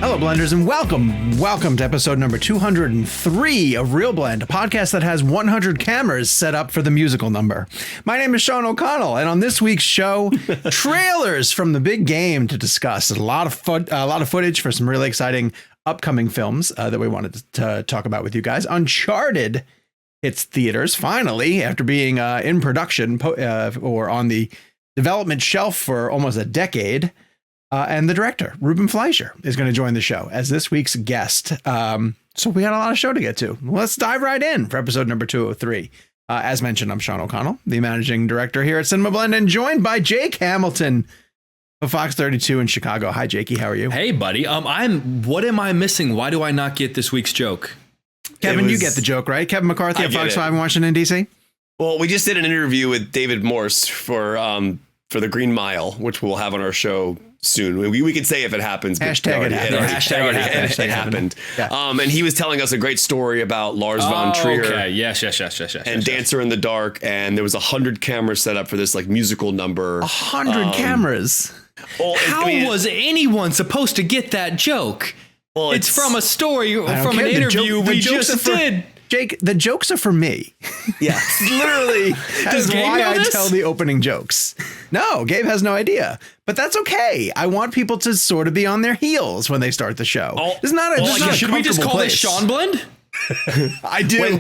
Hello, Blenders, and welcome to episode number 203 of ReelBlend, a podcast that has 100 cameras set up for the musical number. My name is Sean O'Connell, and on this week's show, trailers from the big game to discuss. A lot of footage for some really exciting upcoming films that we wanted to talk about with you guys. Uncharted hits theaters finally after being in production or on the development shelf for almost a decade. And the director, Ruben Fleischer, is going to join the show as this week's guest. So we got a lot of show to get to. Let's dive right in for episode number 203. As mentioned, I'm Sean O'Connell, the managing director here at CinemaBlend, and joined by Jake Hamilton of Fox 32 in Chicago. Hi, Jakey. How are you? Hey, buddy. What am I missing? Why do I not get this week's joke? Kevin, you get the joke, right? Kevin McCarthy at Fox 5 in Washington, D.C. Well, we just did an interview with David Morse for the Green Mile, which we'll have on our show soon. We could say if it happens. Hashtag it happened. Yeah. And he was telling us a great story about Lars von Trier. Okay. Yes. And Dancer in the Dark. And there was 100 cameras set up for this like musical number. 100 cameras. Well, How was anyone supposed to get that joke? Well, it's from a story from an interview we just did. Jake, the jokes are for me. Yeah, literally. That's why I tell the opening jokes. No, Gabe has no idea, but that's okay. I want people to sort of be on their heels when they start the show. It's not a should we just call this Sean Blend? I do.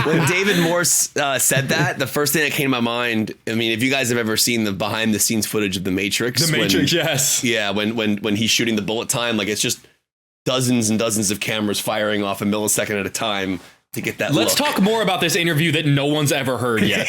When David Morse said that, the first thing that came to my mind, I mean, if you guys have ever seen the behind the scenes footage of The Matrix. Yes. Yeah, when he's shooting the bullet time, like it's just dozens and dozens of cameras firing off a millisecond at a time to get that Let's talk more about this interview that no one's ever heard yet.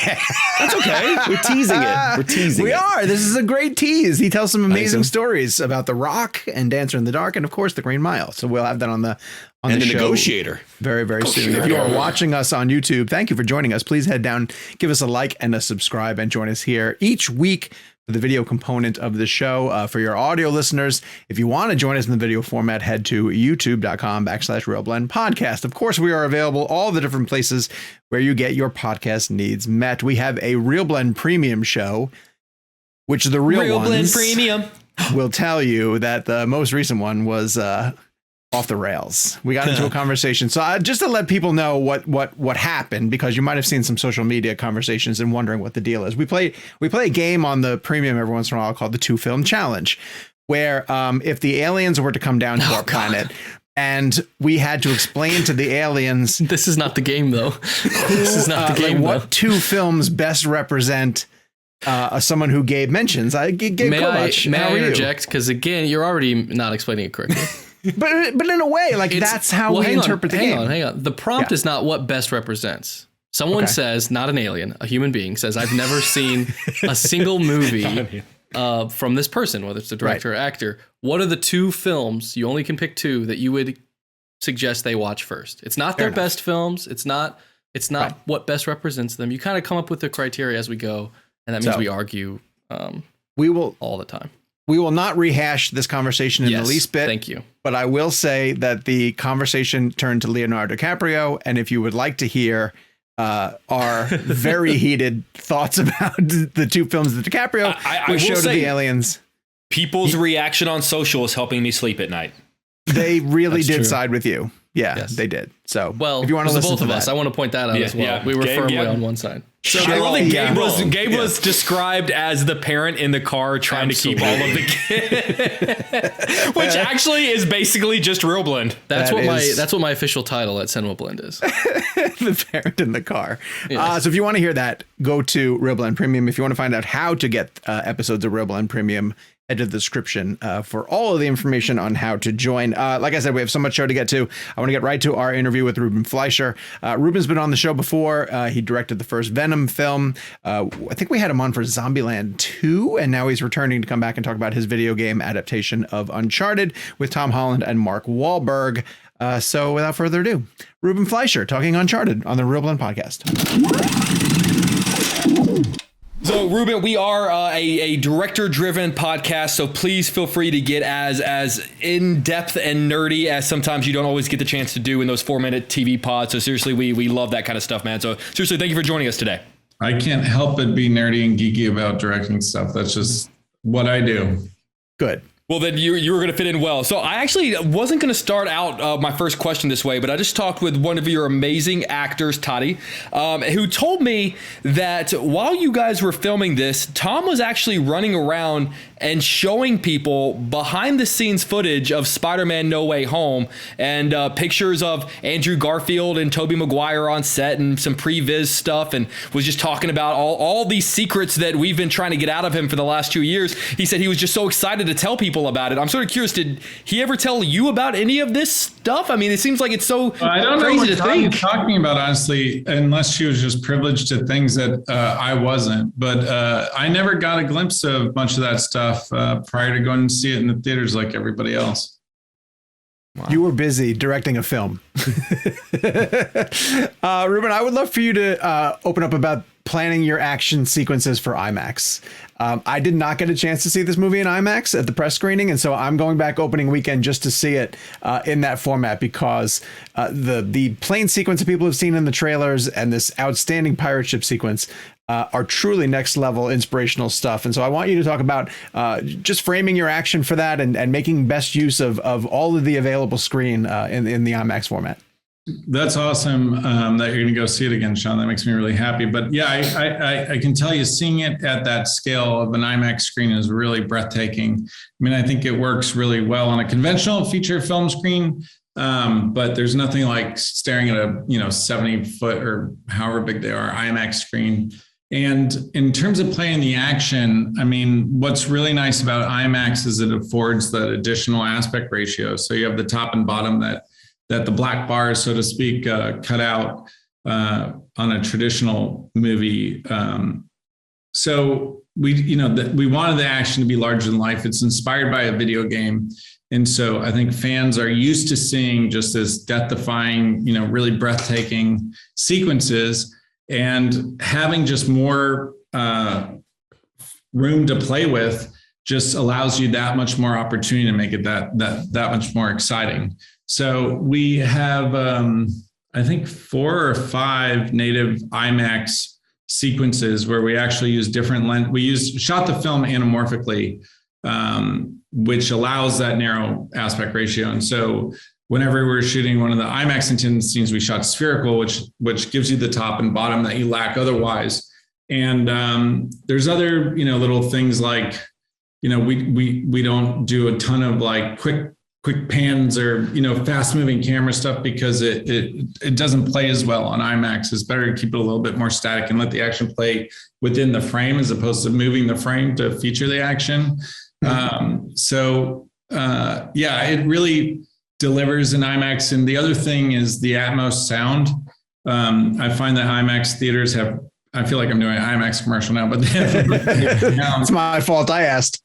That's okay. We're teasing it. We are. This is a great tease. He tells some amazing stories about The Rock and Dancer in the Dark and, of course, The Green Mile. So we'll have that on the show Negotiator very, very soon. If you are watching us on YouTube, thank you for joining us. Please head down, give us a like and a subscribe, and join us here each week for the video component of the show. For your audio listeners, if you want to join us in the video format, head to youtube.com/ReelBlend Podcast. Of course, we are available all the different places where you get your podcast needs met. We have a ReelBlend Premium show, which the real ones Premium will tell you that the most recent one was off the rails. We got into a conversation. So just to let people know what happened, because you might have seen some social media conversations and wondering what the deal is. We play a game on the premium every once in a while called the 2-Film Challenge, where if the aliens were to come down to our planet and we had to explain to the aliens. This is not the game, though. This is not the game. What two films best represent someone who Gabe mentions? Gabe may I interject? Because again, you're already not explaining it correctly. But in a way, like that's how we interpret the game. Hang on. The prompt is not what best represents. Someone says, not an alien, a human being says, I've never seen a single movie from this person, whether it's the director or actor. What are the two films, you only can pick two, that you would suggest they watch first? It's not their best films. It's not what best represents them. You kind of come up with the criteria as we go, and that means we argue we will all the time. We will not rehash this conversation in the least bit. Thank you. But I will say that the conversation turned to Leonardo DiCaprio. And if you would like to hear our very heated thoughts about the two films that DiCaprio was showed to the aliens. People's reaction on social is helping me sleep at night. They really did side with you. Yeah, they did. So, if you want to listen to both of us, I want to point that out as well. Yeah. We were firmly on one side. So I love that Gabe was described as the parent in the car trying to keep all of the kids, which actually is basically just ReelBlend. That's what my official title at CinemaBlend is. The parent in the car. Yes. So if you want to hear that, go to ReelBlend Premium. If you want to find out how to get episodes of ReelBlend Premium, head to the description for all of the information on how to join. Like I said, we have so much show to get to. I want to get right to our interview with Ruben Fleischer. Ruben's been on the show before. He directed the first Venom film. I think we had him on for Zombieland 2, and now he's returning to come back and talk about his video game adaptation of Uncharted with Tom Holland and Mark Wahlberg. So without further ado, Ruben Fleischer talking Uncharted on the ReelBlend Podcast. So, Ruben, we are a director-driven podcast, so please feel free to get as in-depth and nerdy as sometimes you don't always get the chance to do in those 4-minute TV pods. So, seriously, we love that kind of stuff, man. So, seriously, thank you for joining us today. I can't help but be nerdy and geeky about directing stuff. That's just what I do. Good. Well, then you were going to fit in well. So I actually wasn't going to start out my first question this way, but I just talked with one of your amazing actors, Toddy, who told me that while you guys were filming this, Tom was actually running around and showing people behind the scenes footage of Spider-Man No Way Home and pictures of Andrew Garfield and Tobey Maguire on set and some pre-viz stuff, and was just talking about all these secrets that we've been trying to get out of him for the last 2 years. He said he was just so excited to tell people about it. I'm sort of curious, did he ever tell you about any of this stuff? I mean, it seems like it's so I don't crazy know to what think. Tommy's talking about, honestly, unless she was just privileged to things that I wasn't. But I never got a glimpse of much of that stuff prior to going to see it in the theaters like everybody else. Wow. You were busy directing a film. Ruben, I would love for you to open up about planning your action sequences for IMAX. I did not get a chance to see this movie in IMAX at the press screening, and so I'm going back opening weekend just to see it in that format, because the plane sequence that people have seen in the trailers and this outstanding pirate ship sequence are truly next level inspirational stuff. And so I want you to talk about just framing your action for that and making best use of all of the available screen in the IMAX format. That's awesome that you're going to go see it again, Sean. That makes me really happy. But yeah, I can tell you, seeing it at that scale of an IMAX screen is really breathtaking. I mean, I think it works really well on a conventional feature film screen, but there's nothing like staring at a 70-foot or however big they are IMAX screen. And in terms of playing the action, I mean, what's really nice about IMAX is it affords that additional aspect ratio. So you have the top and bottom that the black bars, so to speak, cut out on a traditional movie. So we wanted the action to be larger than life. It's inspired by a video game. And so I think fans are used to seeing just this death-defying, really breathtaking sequences, and having just more room to play with just allows you that much more opportunity to make it that much more exciting. So we have, I think, 4 or 5 native IMAX sequences where we actually use different lens. We shot the film anamorphically, which allows that narrow aspect ratio. And so whenever we're shooting one of the IMAX intended scenes, we shot spherical, which gives you the top and bottom that you lack otherwise. And there's other, little things like, we don't do a ton of like quick pans or, fast moving camera stuff, because it doesn't play as well on IMAX. It's better to keep it a little bit more static and let the action play within the frame as opposed to moving the frame to feature the action. It really delivers in IMAX. And the other thing is the Atmos sound. I find that IMAX theaters I feel like I'm doing an IMAX commercial now, but it's my fault. I asked.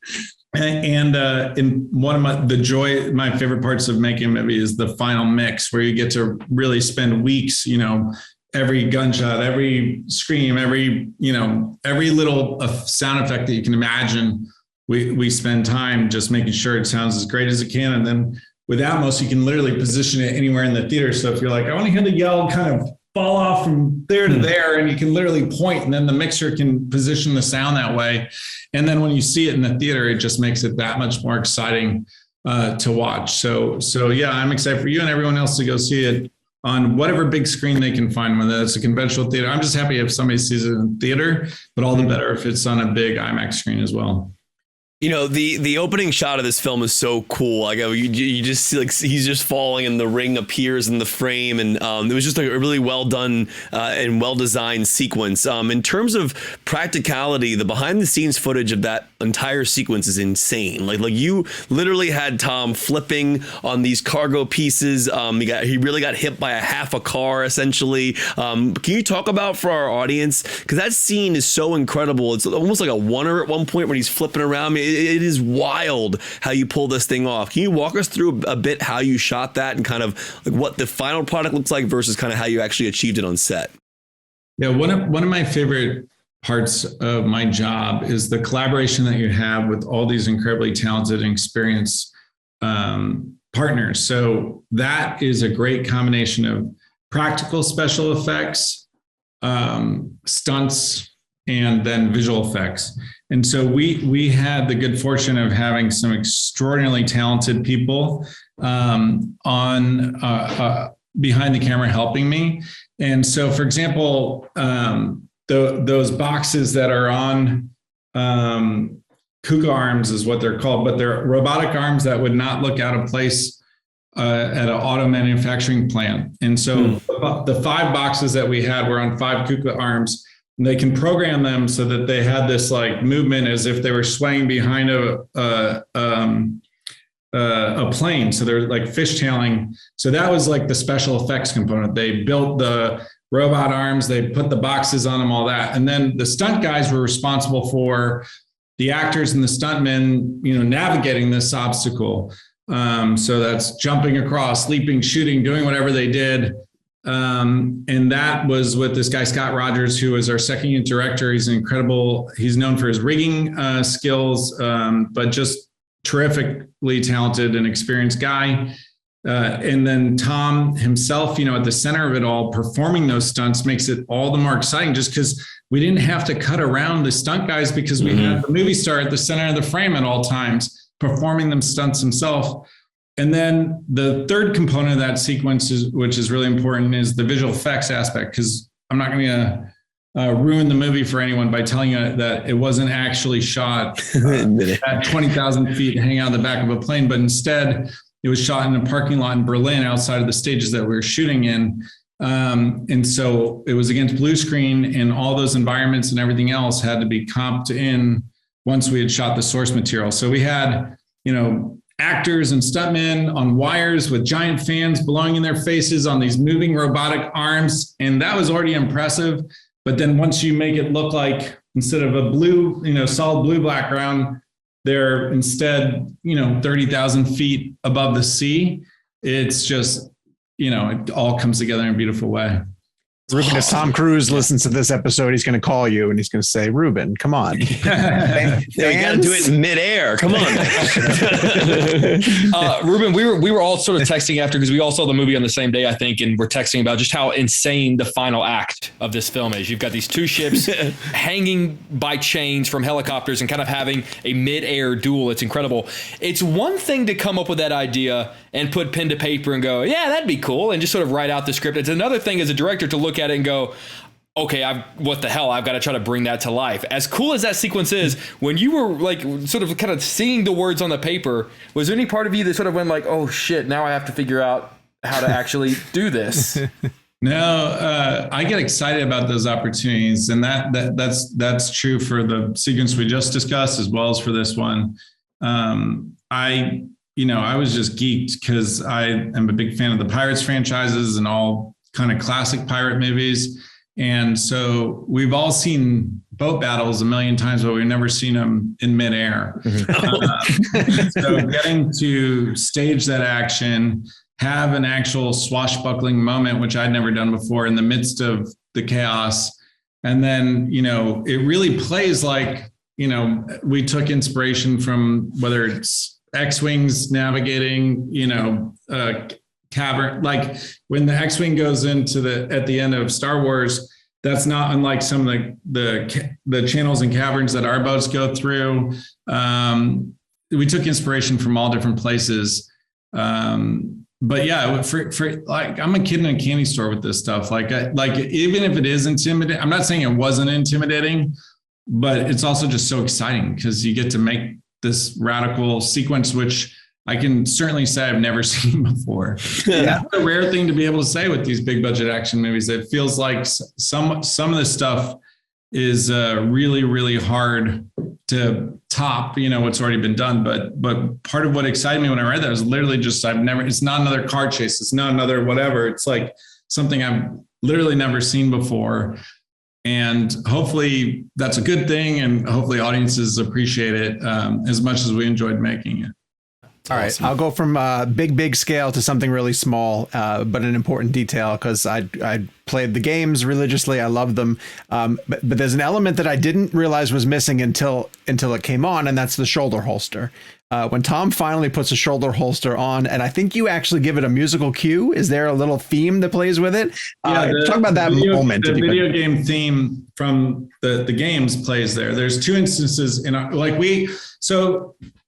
And in one of my favorite parts of making a movie is the final mix, where you get to really spend weeks, every gunshot, every scream, every little sound effect that you can imagine. We spend time just making sure it sounds as great as it can. And then with Atmos, you can literally position it anywhere in the theater. So if you're like, I want to hear the yell kind of fall off from there to there, and you can literally point, and then the mixer can position the sound that way. And then when you see it in the theater, it just makes it that much more exciting to watch. So yeah, I'm excited for you and everyone else to go see it on whatever big screen they can find, whether it's a conventional theater. I'm just happy if somebody sees it in theater, but all the better if it's on a big IMAX screen as well. The opening shot of this film is so cool. Like you just see, like, he's just falling and the ring appears in the frame, and it was just like a really well done and well designed sequence. In terms of practicality, the behind the scenes footage of that entire sequence is insane. Like you literally had Tom flipping on these cargo pieces. He really got hit by half a car essentially. Can you talk about for our audience, because that scene is so incredible. It's almost like a oneer at one point when he's flipping around. It is wild how you pull this thing off. Can you walk us through a bit how you shot that and kind of like what the final product looks like versus kind of how you actually achieved it on set? Yeah, one of my favorite parts of my job is the collaboration that you have with all these incredibly talented and experienced partners. So that is a great combination of practical special effects, stunts, and then visual effects. And so we had the good fortune of having some extraordinarily talented people behind the camera helping me. And so, for example, those boxes that are on Kuka arms is what they're called, but they're robotic arms that would not look out of place at an auto manufacturing plant. And so the 5 boxes that we had were on 5 Kuka arms. And they can program them so that they had this like movement as if they were swaying behind a plane. So they're like fishtailing. So that was like the special effects component. They built the robot arms, they put the boxes on them, all that. And then the stunt guys were responsible for the actors and the stuntmen, navigating this obstacle. So that's jumping across, leaping, shooting, doing whatever they did. And that was with this guy, Scott Rogers, who was our second unit director. He's he's known for his rigging skills, but just terrifically talented and experienced guy. And then Tom himself, at the center of it all, performing those stunts makes it all the more exciting just because we didn't have to cut around the stunt guys because we had the movie star at the center of the frame at all times, performing them stunts himself. And then the third component of that sequence, which is really important, is the visual effects aspect, because I'm not going to ruin the movie for anyone by telling you that it wasn't actually shot at 20,000 feet hanging out of the back of a plane, but instead it was shot in a parking lot in Berlin outside of the stages that we were shooting in. And so it was against blue screen, and all those environments and everything else had to be comped in once we had shot the source material. So we had, actors and stuntmen on wires with giant fans blowing in their faces on these moving robotic arms. And that was already impressive. But then once you make it look like, instead of a blue, solid blue background, they're instead, 30,000 feet above the sea. It's just, it all comes together in a beautiful way. Ruben, if Tom Cruise listens to this episode, he's going to call you and he's going to say, Ruben, come on. You got to do it in midair. Come on. Ruben, we were all sort of texting after, because we all saw the movie on the same day, I think, and we're texting about just how insane the final act of this film is. You've got these 2 ships hanging by chains from helicopters and kind of having a midair duel. It's incredible. It's one thing to come up with that idea and put pen to paper and go, yeah, that'd be cool, and just sort of write out the script. It's another thing as a director to look at it and go, okay, what the hell? I've got to try to bring that to life. As cool as that sequence is, when you were like sort of kind of seeing the words on the paper, was there any part of you that sort of went like, oh shit, now I have to figure out how to actually do this? No, I get excited about those opportunities, and that's true for the sequence we just discussed as well as for this one. I was just geeked because I am a big fan of the Pirates franchises and all kind of classic pirate movies. And so we've all seen boat battles a million times, but we've never seen them in midair. So getting to stage that action, have an actual swashbuckling moment, which I'd never done before in the midst of the chaos. And then, it really plays like, we took inspiration from whether it's X-Wings navigating, cavern, like when the X-Wing goes into at the end of Star Wars, that's not unlike some of the channels and caverns that our boats go through. We took inspiration from all different places. But yeah, for like, I'm a kid in a candy store with this stuff. Like even if it is intimidating, I'm not saying it wasn't intimidating, but it's also just so exciting because you get to make this radical sequence, which I can certainly say I've never seen before. Yeah. That's a rare thing to be able to say with these big budget action movies. It feels like some of this stuff is really, really hard to top, what's already been done. But part of what excited me when I read that was literally just, it's not another car chase. It's not another whatever. It's like something I've literally never seen before. And hopefully that's a good thing. And hopefully audiences appreciate it as much as we enjoyed making it. All right, awesome. I'll go from big scale to something really small, but an important detail, because I'd played the games religiously. I love them. But there's an element that I didn't realize was missing until it came on, and that's the shoulder holster. When Tom finally puts a shoulder holster on, and I think you actually give it a musical cue. Is there a little theme that plays with it? Talk about that moment. The video game theme from the games plays there. There's two instances in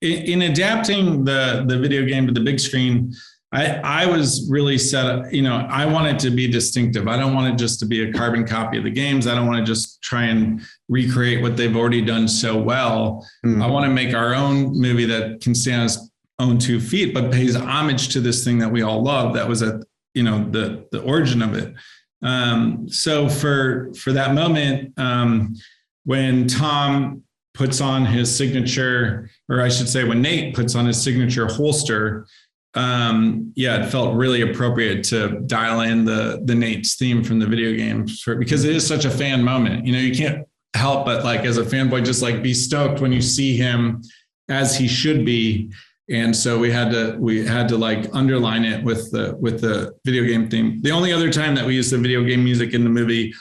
in adapting the video game to the big screen. I was really set up, I want it to be distinctive. I don't want it just to be a carbon copy of the games. I don't want to just try and recreate what they've already done so well. I want to make our own movie that can stand on its own 2 feet, but pays homage to this thing that we all love. That was the origin of it. So for that moment, when Tom puts on his signature, or I should say when Nate puts on his signature holster, it felt really appropriate to dial in the Nate's theme from the video game because it is such a fan moment. You can't help but as a fanboy, just be stoked when you see him as he should be. And so we had to underline it with the video game theme. The only other time that we used the video game music in the movie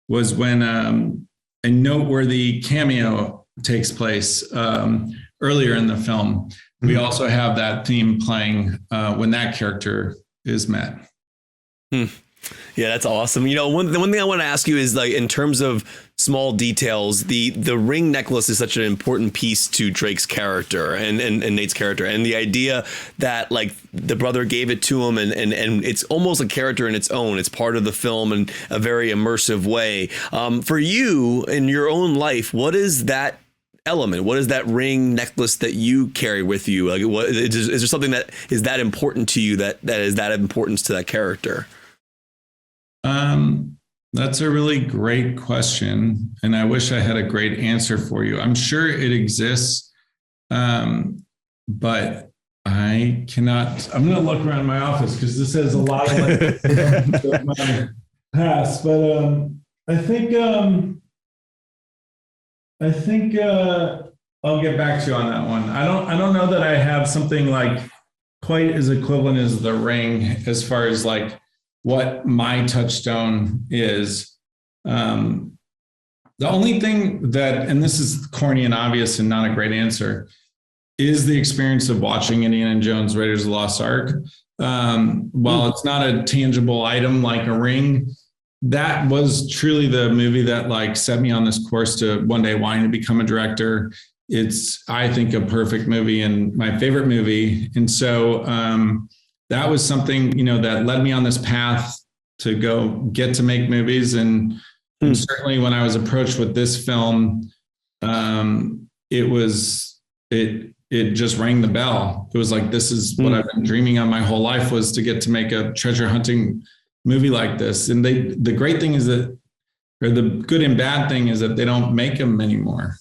was when a noteworthy cameo takes place earlier in the film. We also have that theme playing when that character is met. Yeah, that's awesome. One thing I want to ask you is in terms of small details, the ring necklace is such an important piece to Drake's character and Nate's character, and the idea that the brother gave it to him and it's almost a character in its own. It's part of the film in a very immersive way. For you in your own life, what is that element? What is that ring necklace that you carry with you? Is there something that is that important to you that is that importance to that character? That's a really great question, and I wish I had a great answer for you. I'm sure it exists, but I cannot. I'm going to look around my office because this has a lot of my past. But I think I'll get back to you on that one. I don't know that I have something quite as equivalent as the ring as far as what my touchstone is. The only thing that, and this is corny and obvious and not a great answer, is the experience of watching Indiana Jones Raiders of the Lost Ark. While it's not a tangible item like a ring, that was truly the movie that set me on this course to one day wanting to become a director. It's, I think, a perfect movie and my favorite movie. And so that was something, that led me on this path to go get to make movies. And certainly when I was approached with this film, it just rang the bell. It was this is what I've been dreaming of my whole life, was to get to make a treasure hunting movie like this. And the great thing is that, or the good and bad thing is that they don't make them anymore.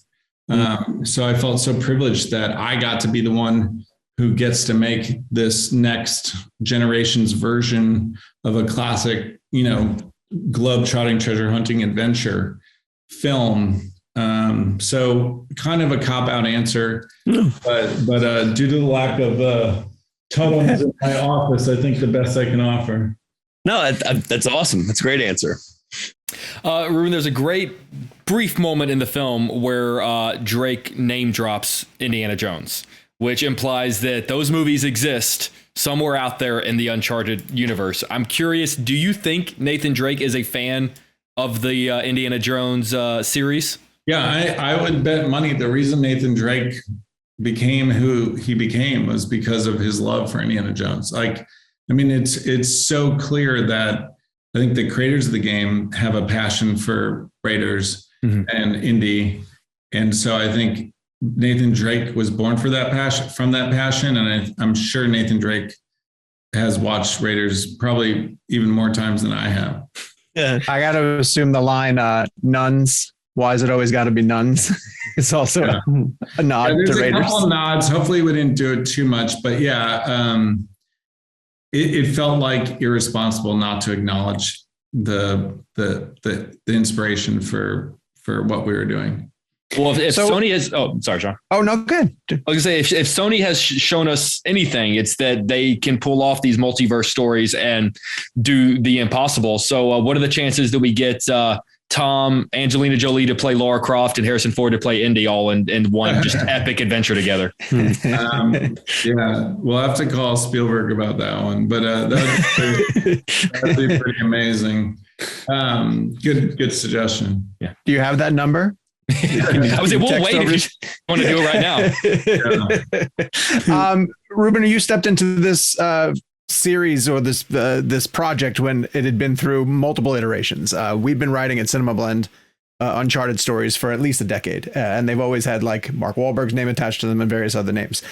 So I felt so privileged that I got to be the one who gets to make this next generation's version of a classic, globe-trotting treasure hunting adventure film. So kind of a cop-out answer, but due to the lack of totems in my office, I think the best I can offer. No, that's awesome. That's a great answer. Ruben, there's a great brief moment in the film where Drake name drops Indiana Jones, which implies that those movies exist somewhere out there in the Uncharted universe. I'm curious, do you think Nathan Drake is a fan of the Indiana Jones series? Yeah, I would bet money the reason Nathan Drake became who he became was because of his love for Indiana Jones. It's so clear that I think the creators of the game have a passion for Raiders and Indy. And so I think Nathan Drake was born for that passion. And I'm sure Nathan Drake has watched Raiders probably even more times than I have. Yeah. I got to assume the line, nuns. Why is it always got to be nuns? It's also a nod to Raiders. There's a couple of nods. Hopefully we didn't do it too much, but it felt irresponsible not to acknowledge the inspiration for what we were doing. Well, if Sony has, sorry, John. Oh, no, good. I was gonna say, if Sony has shown us anything, it's that they can pull off these multiverse stories and do the impossible. So what are the chances that we get Tom, Angelina Jolie to play Lara Croft and Harrison Ford to play Indy all in one just epic adventure together? Yeah, we'll have to call Spielberg about that one, but that'd be pretty amazing. Good suggestion. Yeah. Do you have that number? I was like, we'll wait if you want to do it right now. Ruben, you stepped into this series or this project when it had been through multiple iterations. We've been writing at Cinema Blend Uncharted stories for at least a decade, and they've always had like Mark Wahlberg's name attached to them and various other names.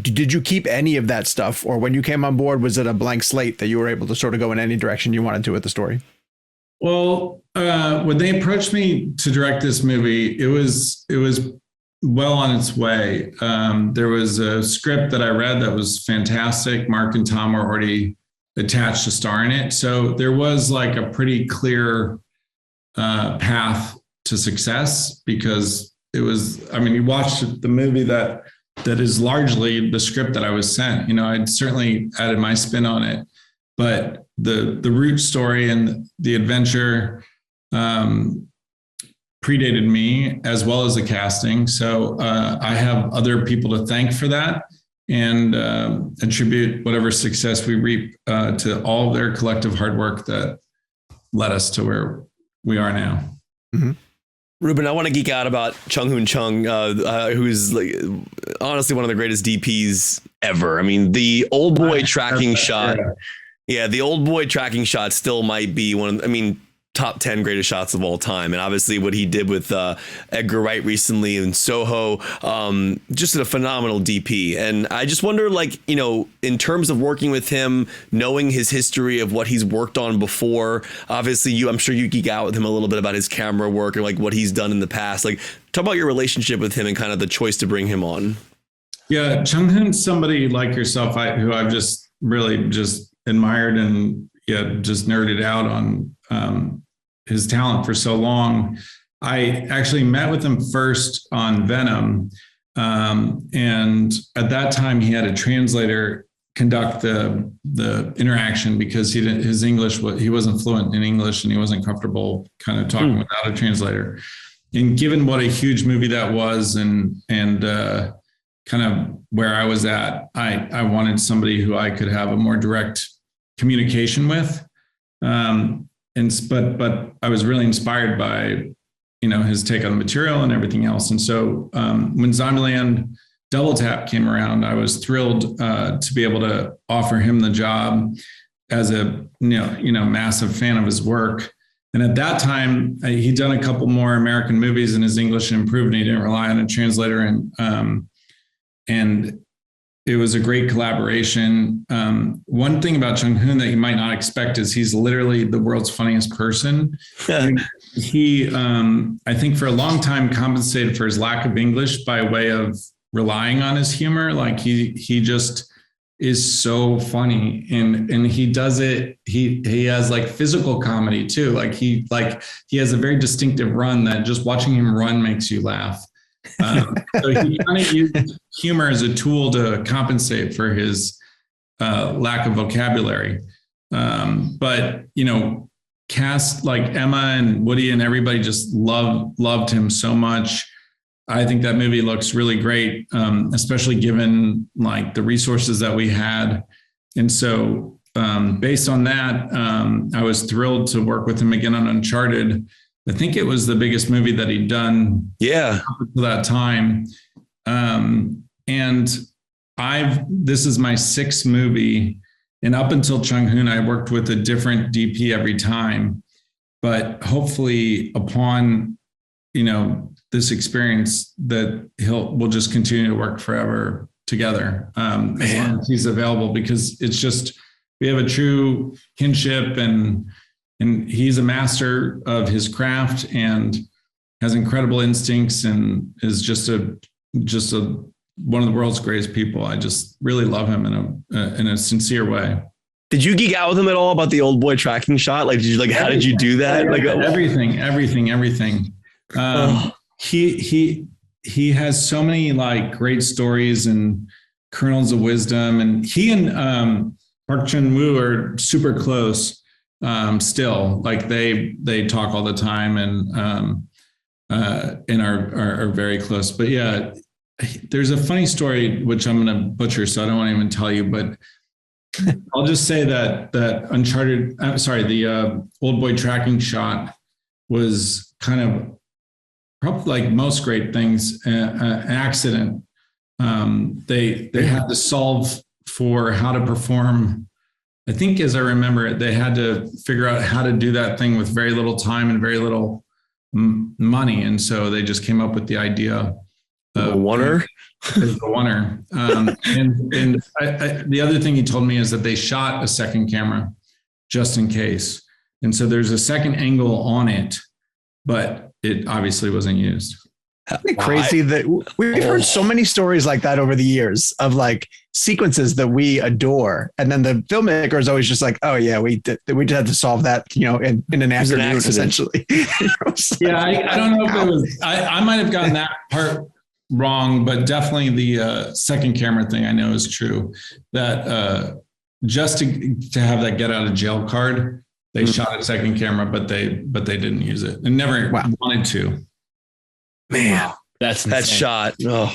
Did you keep any of that stuff, or when you came on board, was it a blank slate that you were able to sort of go in any direction you wanted to with the story? Well, when they approached me to direct this movie, it was well on its way. There was a script that I read that was fantastic. Mark and Tom were already attached to star in it. So there was like a pretty clear path to success, because it was, I mean, you watched the movie that is largely the script that I was sent. You know, I'd certainly added my spin on it, but the root story and the adventure predated me, as well as the casting. So I have other people to thank for that, and attribute whatever success we reap to all of their collective hard work that led us to where we are now. Mm-hmm. Ruben, I want to geek out about Chung-hoon Chung, who's like honestly one of the greatest DPs ever. I mean, the old boy tracking shot. Yeah, the old boy tracking shot still might be one of, top 10 greatest shots of all time. And obviously what he did with Edgar Wright recently in Soho, just a phenomenal DP. And I just wonder, like, you know, in terms of working with him, knowing his history of what he's worked on before, obviously I'm sure you geek out with him a little bit about his camera work and like what he's done in the past. Like, talk about your relationship with him and kind of the choice to bring him on. Yeah, Chung-hoon's somebody like yourself, who I've just really just admired and just nerded out on his talent for so long. I actually met with him first on Venom. And at that time he had a translator conduct the interaction, because his English, he wasn't fluent in English and he wasn't comfortable kind of talking without a translator. And given what a huge movie that was and kind of where I was at, I wanted somebody who I could have a more direct communication with. But I was really inspired by, you know, his take on the material and everything else. And so when Zombieland Double Tap came around, I was thrilled to be able to offer him the job as a massive fan of his work. And at that time, he'd done a couple more American movies, and his English improved, and he didn't rely on a translator. And it was a great collaboration. One thing about Chung-hoon that you might not expect is he's literally the world's funniest person. He, I think for a long time, compensated for his lack of English by way of relying on his humor. Like he just is so funny, and he does it. He has like physical comedy too. Like he has a very distinctive run that just watching him run makes you laugh. So he kind of used humor as a tool to compensate for his lack of vocabulary. But, you know, cast like Emma and Woody and everybody just loved him so much. I think that movie looks really great, especially given like the resources that we had. And so based on that, I was thrilled to work with him again on Uncharted. I think it was the biggest movie that he'd done. Yeah. Up to that time. And this is my sixth movie. And up until Chung-hoon, I worked with a different DP every time. But hopefully upon, you know, this experience that we'll just continue to work forever together. As long as he's available, because it's just, we have a true kinship, and he's a master of his craft and has incredible instincts, and is just one of the world's greatest people. I just really love him in a sincere way. Did you geek out with him at all about the old boy tracking shot? Like, how did you do that? Like everything. he has so many like great stories and kernels of wisdom, and he and Park Chan-woo are super close still. Like they talk all the time and are very close. But yeah, there's a funny story which I'm going to butcher, so I don't want to even tell you. But I'll just say that Uncharted, the old boy tracking shot was kind of probably like most great things, an accident. They had to solve for how to perform. I think, as I remember it, they had to figure out how to do that thing with very little time and very little money, and so they just came up with the idea. The oneer. And the other thing he told me is that they shot a second camera just in case, and so there's a second angle on it, but it obviously wasn't used. Isn't it crazy that we've heard so many stories like that over the years of like sequences that we adore, and then the filmmaker is always just like, "Oh yeah, we just had to solve that, in an afternoon, essentially." Yeah, I don't know if it was. I might have gotten that part wrong, but definitely the second camera thing I know is true. That just to have that get out of jail card, they shot a second camera, but they didn't use it and never wanted to. Man, that's that shot. Oh.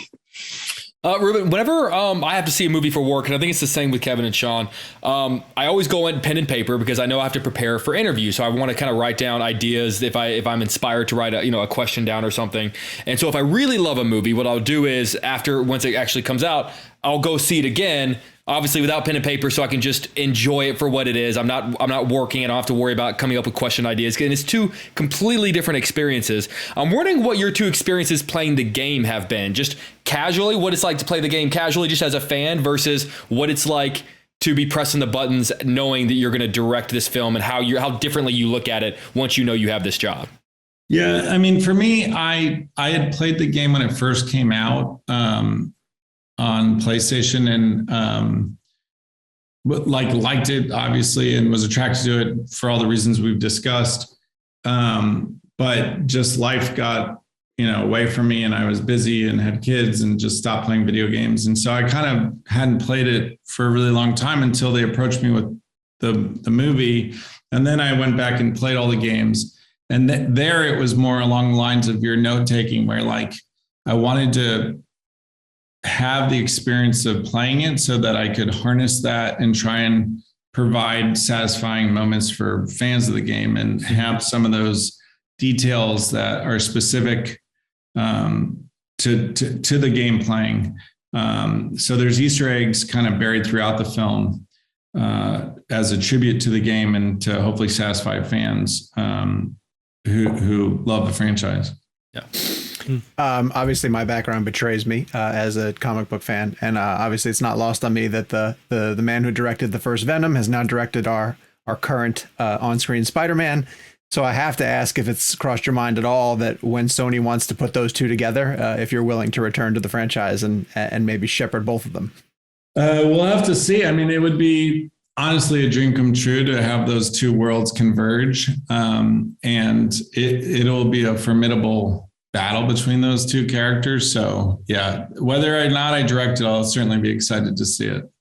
Ruben, whenever I have to see a movie for work, and I think it's the same with Kevin and Sean, I always go in pen and paper because I know I have to prepare for interviews. So I want to kind of write down ideas if I'm inspired to write a question down or something. And so if I really love a movie, what I'll do is once it actually comes out, I'll go see it again, obviously without pen and paper, so I can just enjoy it for what it is. I'm not working. I don't have to worry about coming up with question ideas. And it's two completely different experiences. I'm wondering what your two experiences playing the game have been. Just casually, what it's like to play the game casually, just as a fan, versus what it's like to be pressing the buttons, knowing that you're going to direct this film, and how differently you look at it once you know you have this job. Yeah, I mean, for me, I had played the game when it first came out. On PlayStation, and liked it obviously, and was attracted to it for all the reasons we've discussed. But just life got away from me, and I was busy and had kids and just stopped playing video games. And so I kind of hadn't played it for a really long time until they approached me with the movie, and then I went back and played all the games. And there it was more along the lines of your note taking, where like I wanted to have the experience of playing it so that I could harness that and try and provide satisfying moments for fans of the game, and have some of those details that are specific to the game playing. So there's Easter eggs kind of buried throughout the film as a tribute to the game, and to hopefully satisfy fans who love the franchise. Yeah. Obviously my background betrays me as a comic book fan, and obviously it's not lost on me that the man who directed the first Venom has now directed our current on-screen Spider-Man. So I have to ask if it's crossed your mind at all that when Sony wants to put those two together, if you're willing to return to the franchise and maybe shepherd both of them. We'll have to see. I mean, it would be honestly a dream come true to have those two worlds converge, and it'll be a formidable battle between those two characters. So yeah, whether or not I direct it, I'll certainly be excited to see it.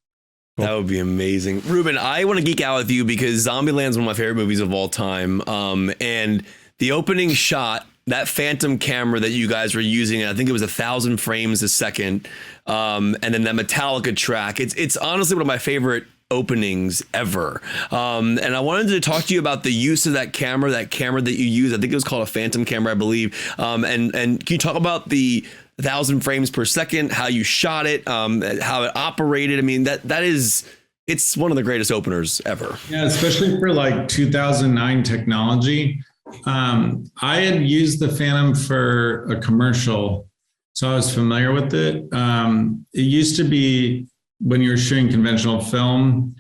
That would be amazing. Ruben, I want to geek out with you because Zombieland's one of my favorite movies of all time. And the opening shot, that phantom camera that you guys were using, I think it was 1,000 frames a second. And then that Metallica track, it's honestly one of my favorite openings ever. And I wanted to talk to you about the use of that camera that you use. I think it was called a phantom camera, I believe. And can you talk about the 1,000 frames per second, how you shot it, how it operated? I mean, it's one of the greatest openers ever. Yeah, especially for like 2009 technology. I had used the Phantom for a commercial, so I was familiar with it. It used to be when you were shooting conventional film,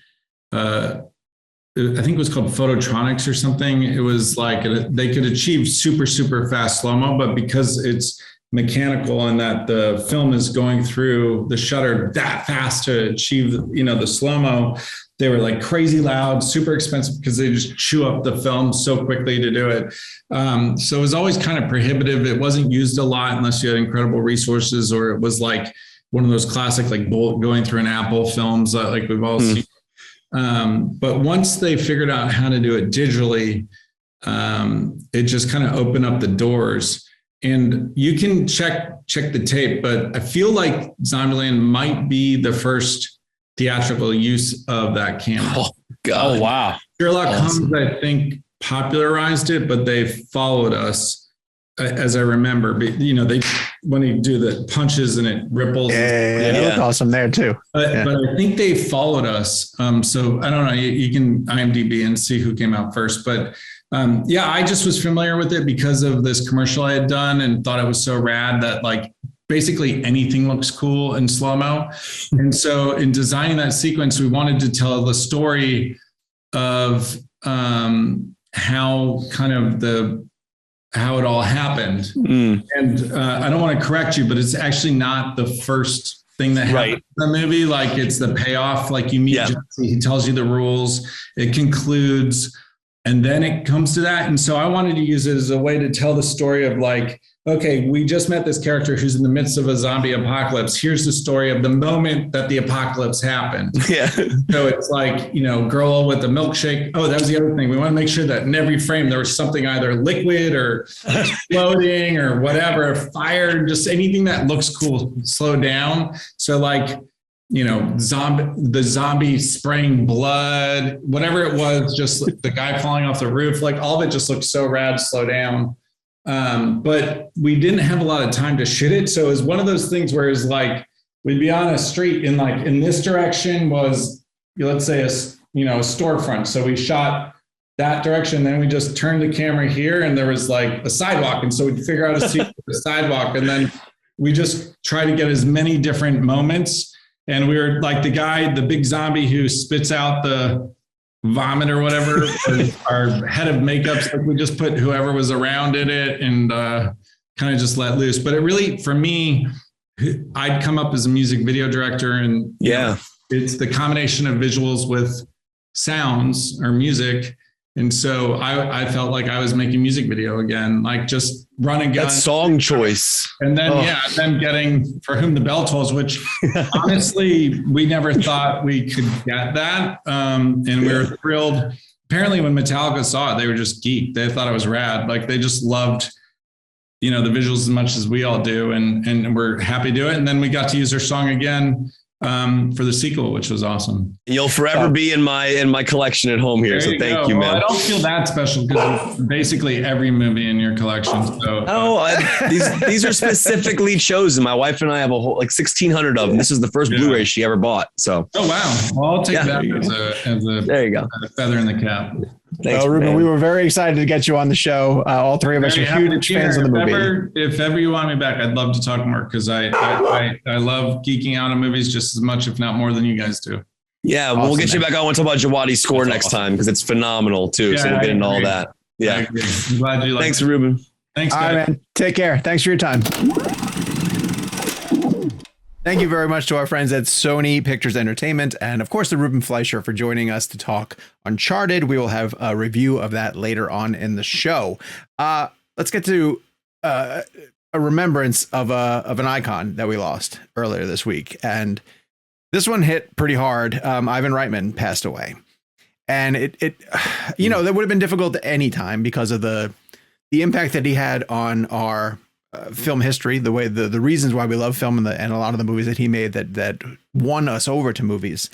I think it was called Phototronics or something. It was like they could achieve super, super fast slow-mo, but because it's mechanical and that the film is going through the shutter that fast to achieve, the slow-mo, They were like crazy loud, super expensive because they just chew up the film so quickly to do it. So it was always kind of prohibitive. It wasn't used a lot unless you had incredible resources, or it was like one of those classic, like going through an Apple films, like we've all seen. But once they figured out how to do it digitally, it just kind of opened up the doors. And you can check the tape, but I feel like Zombieland might be the first theatrical use of that camera. Oh, God. Oh, wow. Sherlock Holmes, I think, popularized it, but they followed us, as I remember. But, you know, when they do the punches and it ripples. Yeah, it looked awesome there too. But I think they followed us. So I don't know. You can IMDb and see who came out first. But I just was familiar with it because of this commercial I had done and thought it was so rad that like basically anything looks cool in slow-mo. And so in designing that sequence, we wanted to tell the story of how it all happened. And I don't want to correct you, but it's actually not the first thing that happened in the movie. Like it's the payoff, like you meet Jesse, he tells you the rules, it concludes, and then it comes to that. And so I wanted to use it as a way to tell the story of like, okay, we just met this character who's in the midst of a zombie apocalypse. Here's the story of the moment that the apocalypse happened. Yeah. So it's like, you know, girl with the milkshake. Oh, that was the other thing. We want to make sure that in every frame there was something either liquid or exploding or whatever, fire, just anything that looks cool, slow down. So like, you know, the zombie spraying blood, whatever it was, just the guy falling off the roof, like all of it just looked so rad, slow down. But we didn't have a lot of time to shoot it. So it was one of those things where it's like, we'd be on a street and like in this direction was, let's say a storefront. So we shot that direction. Then we just turned the camera here and there was like a sidewalk. And so we'd figure out a sequence for the sidewalk. And then we just try to get as many different moments. And we were like the big zombie who spits out the vomit or whatever, our head of makeup. So we just put whoever was around in it and kind of just let loose. But it really, for me, I'd come up as a music video director and it's the combination of visuals with sounds or music. And so I felt like I was making music video again, like just run and gun. That song choice. And then, then getting For Whom the Bell Tolls, which honestly, we never thought we could get that. And we were thrilled. Apparently when Metallica saw it, they were just geeked. They thought it was rad. Like they just loved, you know, the visuals as much as we all do. And we're happy to do it. And then we got to use their song again for the sequel, which was awesome. You'll forever be in my collection at home here. So thank you, man. Well, I don't feel that special because basically every movie in your collection. So these are specifically chosen. My wife and I have a whole 1,600 of them. This is the first Blu-ray she ever bought. So wow. Well, I'll take that as a there you go. A feather in the cap. Thanks, Ruben, we were very excited to get you on the show. All three of us are huge fans of the movie. If ever you want me back, I'd love to talk more because I love geeking out on movies just as much, if not more, than you guys do. Yeah, awesome, we'll get you back on. We'll talk about Jawadi's score next time because it's phenomenal too. So we'll get into all that. Yeah, I'm glad you like it. Thanks, Ruben. Thanks, guys. All right, man. Take care. Thanks for your time. Thank you very much to our friends at Sony Pictures Entertainment and, of course, to Ruben Fleischer for joining us to talk Uncharted. We will have a review of that later on in the show. Let's get to a remembrance of an icon that we lost earlier this week. And this one hit pretty hard. Ivan Reitman passed away. And it that would have been difficult at any time because of the impact that he had on our film history, the way the reasons why we love film and a lot of the movies that he made that won us over to movies.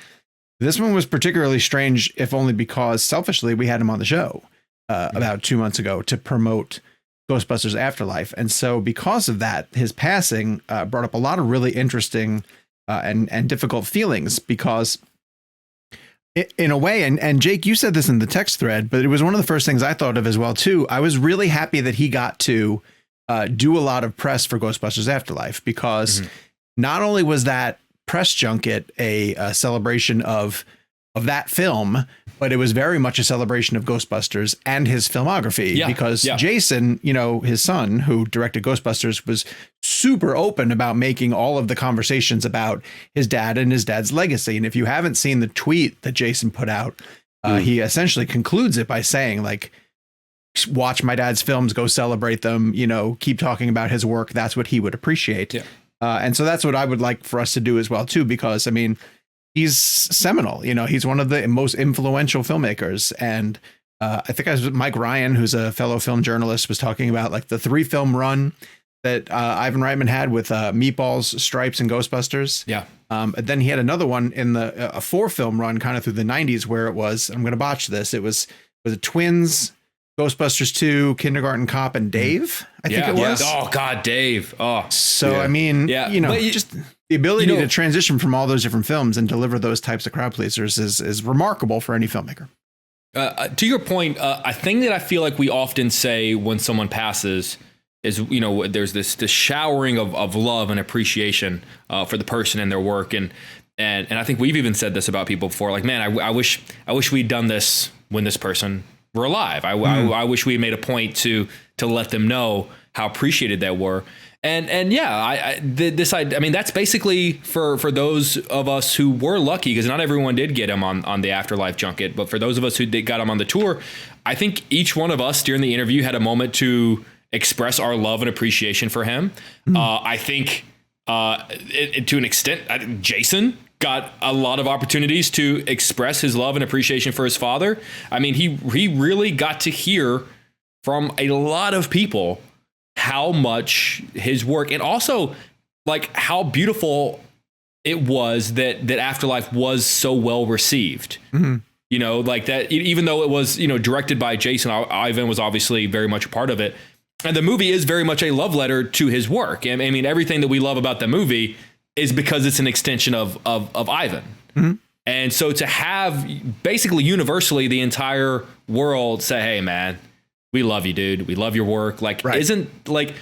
This one was particularly strange, if only because selfishly we had him on the show about 2 months ago to promote Ghostbusters Afterlife. And so because of that, his passing brought up a lot of really interesting and difficult feelings because in a way, and Jake, you said this in the text thread, but it was one of the first things I thought of as well, too. I was really happy that he got to do a lot of press for Ghostbusters Afterlife because not only was that press junket a celebration of that film, but it was very much a celebration of Ghostbusters and his filmography because Jason, his son who directed Ghostbusters, was super open about making all of the conversations about his dad and his dad's legacy. And if you haven't seen the tweet that Jason put out, he essentially concludes it by saying, like, watch my dad's films, go celebrate them, you know, keep talking about his work. That's what he would appreciate. Yeah. And so that's what I would like for us to do as well, too, because, I mean, he's seminal. You know, he's one of the most influential filmmakers. And I think Mike Ryan, who's a fellow film journalist, was talking about like the 3-film run that Ivan Reitman had with Meatballs, Stripes, and Ghostbusters. Yeah. And then he had another one in a 4-film run kind of through the 90s where it was, I'm going to botch this, it was it Twins, Ghostbusters 2, Kindergarten Cop, and Dave, I think it was. Oh, God, Dave. Oh. So, I mean, you know, just the ability to transition from all those different films and deliver those types of crowd pleasers is remarkable for any filmmaker. To your point, a thing that I feel like we often say when someone passes is, you know, there's this showering of love and appreciation for the person and their work. And I think we've even said this about people before, like, man, I wish we'd done this when this person were alive. I wish we had made a point to let them know how appreciated they were. And yeah, I mean, that's basically for those of us who were lucky, because not everyone did get him on the Afterlife junket, but for those of us who got him on the tour, I think each one of us during the interview had a moment to express our love and appreciation for him. I think to an extent, Jason got a lot of opportunities to express his love and appreciation for his father. I mean, he really got to hear from a lot of people how much his work, and also like how beautiful it was that Afterlife was so well received. You know, like that, even though it was, you know, directed by Jason, Ivan was obviously very much a part of it. And the movie is very much a love letter to his work. I mean, everything that we love about the movie is because it's an extension of Ivan. And so to have basically universally the entire world say, hey, man, we love you, dude. We love your work. Like, isn't like,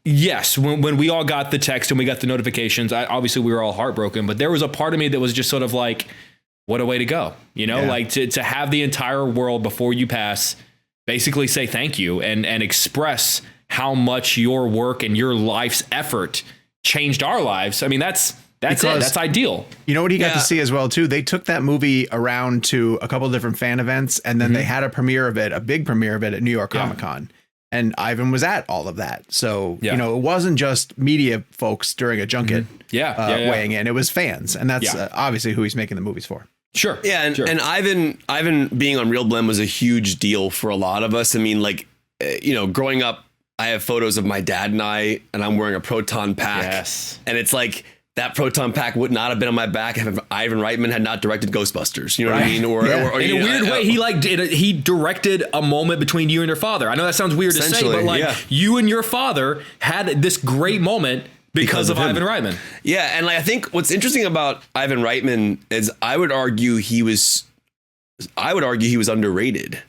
yes, when we all got the text and we got the notifications, obviously we were all heartbroken, but there was a part of me that was just sort of like, what a way to go. You know, like to have the entire world before you pass basically say thank you and express how much your work and your life's effort changed our lives. I mean, that's ideal. You know what he got to see as well, too? They took that movie around to a couple of different fan events, and then they had a big premiere of it at New York Comic Con. And Ivan was at all of that. So, you know, it wasn't just media folks during a junket weighing in. It was fans. And that's obviously who he's making the movies for. Sure. Yeah. And Ivan being on ReelBlend was a huge deal for a lot of us. I mean, like, you know, growing up, I have photos of my dad and I'm wearing a Proton pack. Yes. And it's like, that Proton pack would not have been on my back if Ivan Reitman had not directed Ghostbusters. You know what I mean? Or in a weird way, he directed a moment between you and your father. I know that sounds weird to say, but like you and your father had this great moment because of Ivan Reitman. Yeah, and like I think what's interesting about Ivan Reitman is I would argue he was underrated.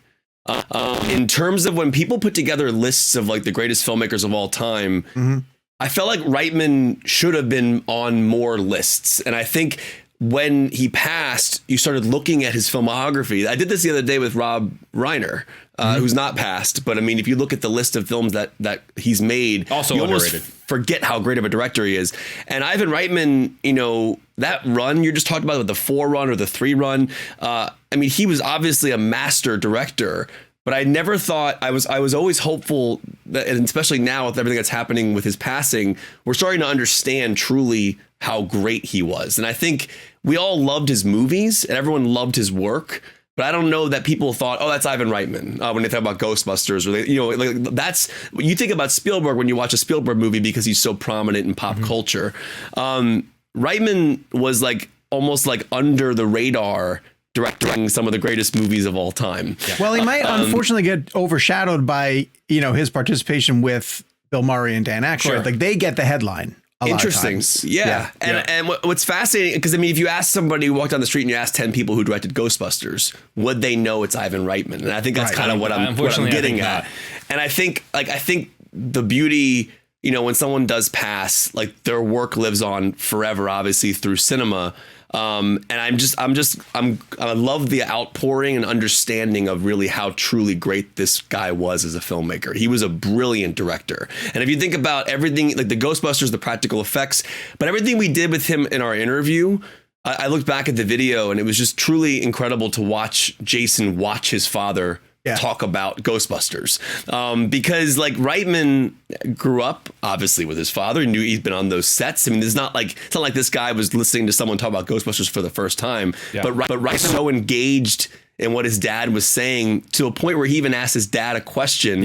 In terms of when people put together lists of like the greatest filmmakers of all time. I felt like Reitman should have been on more lists. And I think when he passed, you started looking at his filmography. I did this the other day with Rob Reiner, who's not passed. But I mean, if you look at the list of films that he's made, also you almost forget how great of a director he is. And Ivan Reitman, you know, that run you're just talking about, the 4 run or the 3 run. I mean, he was obviously a master director. But I never thought I was always hopeful that, and especially now with everything that's happening with his passing, we're starting to understand truly how great he was. And I think we all loved his movies and everyone loved his work. But I don't know that people thought, oh, that's Ivan Reitman when they talk about Ghostbusters, or you know, like that's you think about Spielberg when you watch a Spielberg movie because he's so prominent in pop culture. Reitman was like almost like under the radar, directing some of the greatest movies of all time. Well, he might unfortunately get overshadowed by, you know, his participation with Bill Murray and Dan Aykroyd. Like they get the headline. Interesting. Yeah. And what's fascinating, because I mean, if you ask somebody who walked down the street and you ask 10 people who directed Ghostbusters, would they know it's Ivan Reitman? And I think that's kind of what I'm getting at. And I think the beauty when someone does pass, like their work lives on forever, obviously through cinema. And I love the outpouring and understanding of really how truly great this guy was as a filmmaker. He was a brilliant director. And if you think about everything, like the Ghostbusters, the practical effects, but everything we did with him in our interview, I looked back at the video and it was just truly incredible to watch Jason watch his father talk about Ghostbusters, because like Reitman grew up obviously with his father, knew he'd been on those sets. I mean, it's not like this guy was listening to someone talk about Ghostbusters for the first time, but Reitman was so engaged in what his dad was saying to a point where he even asked his dad a question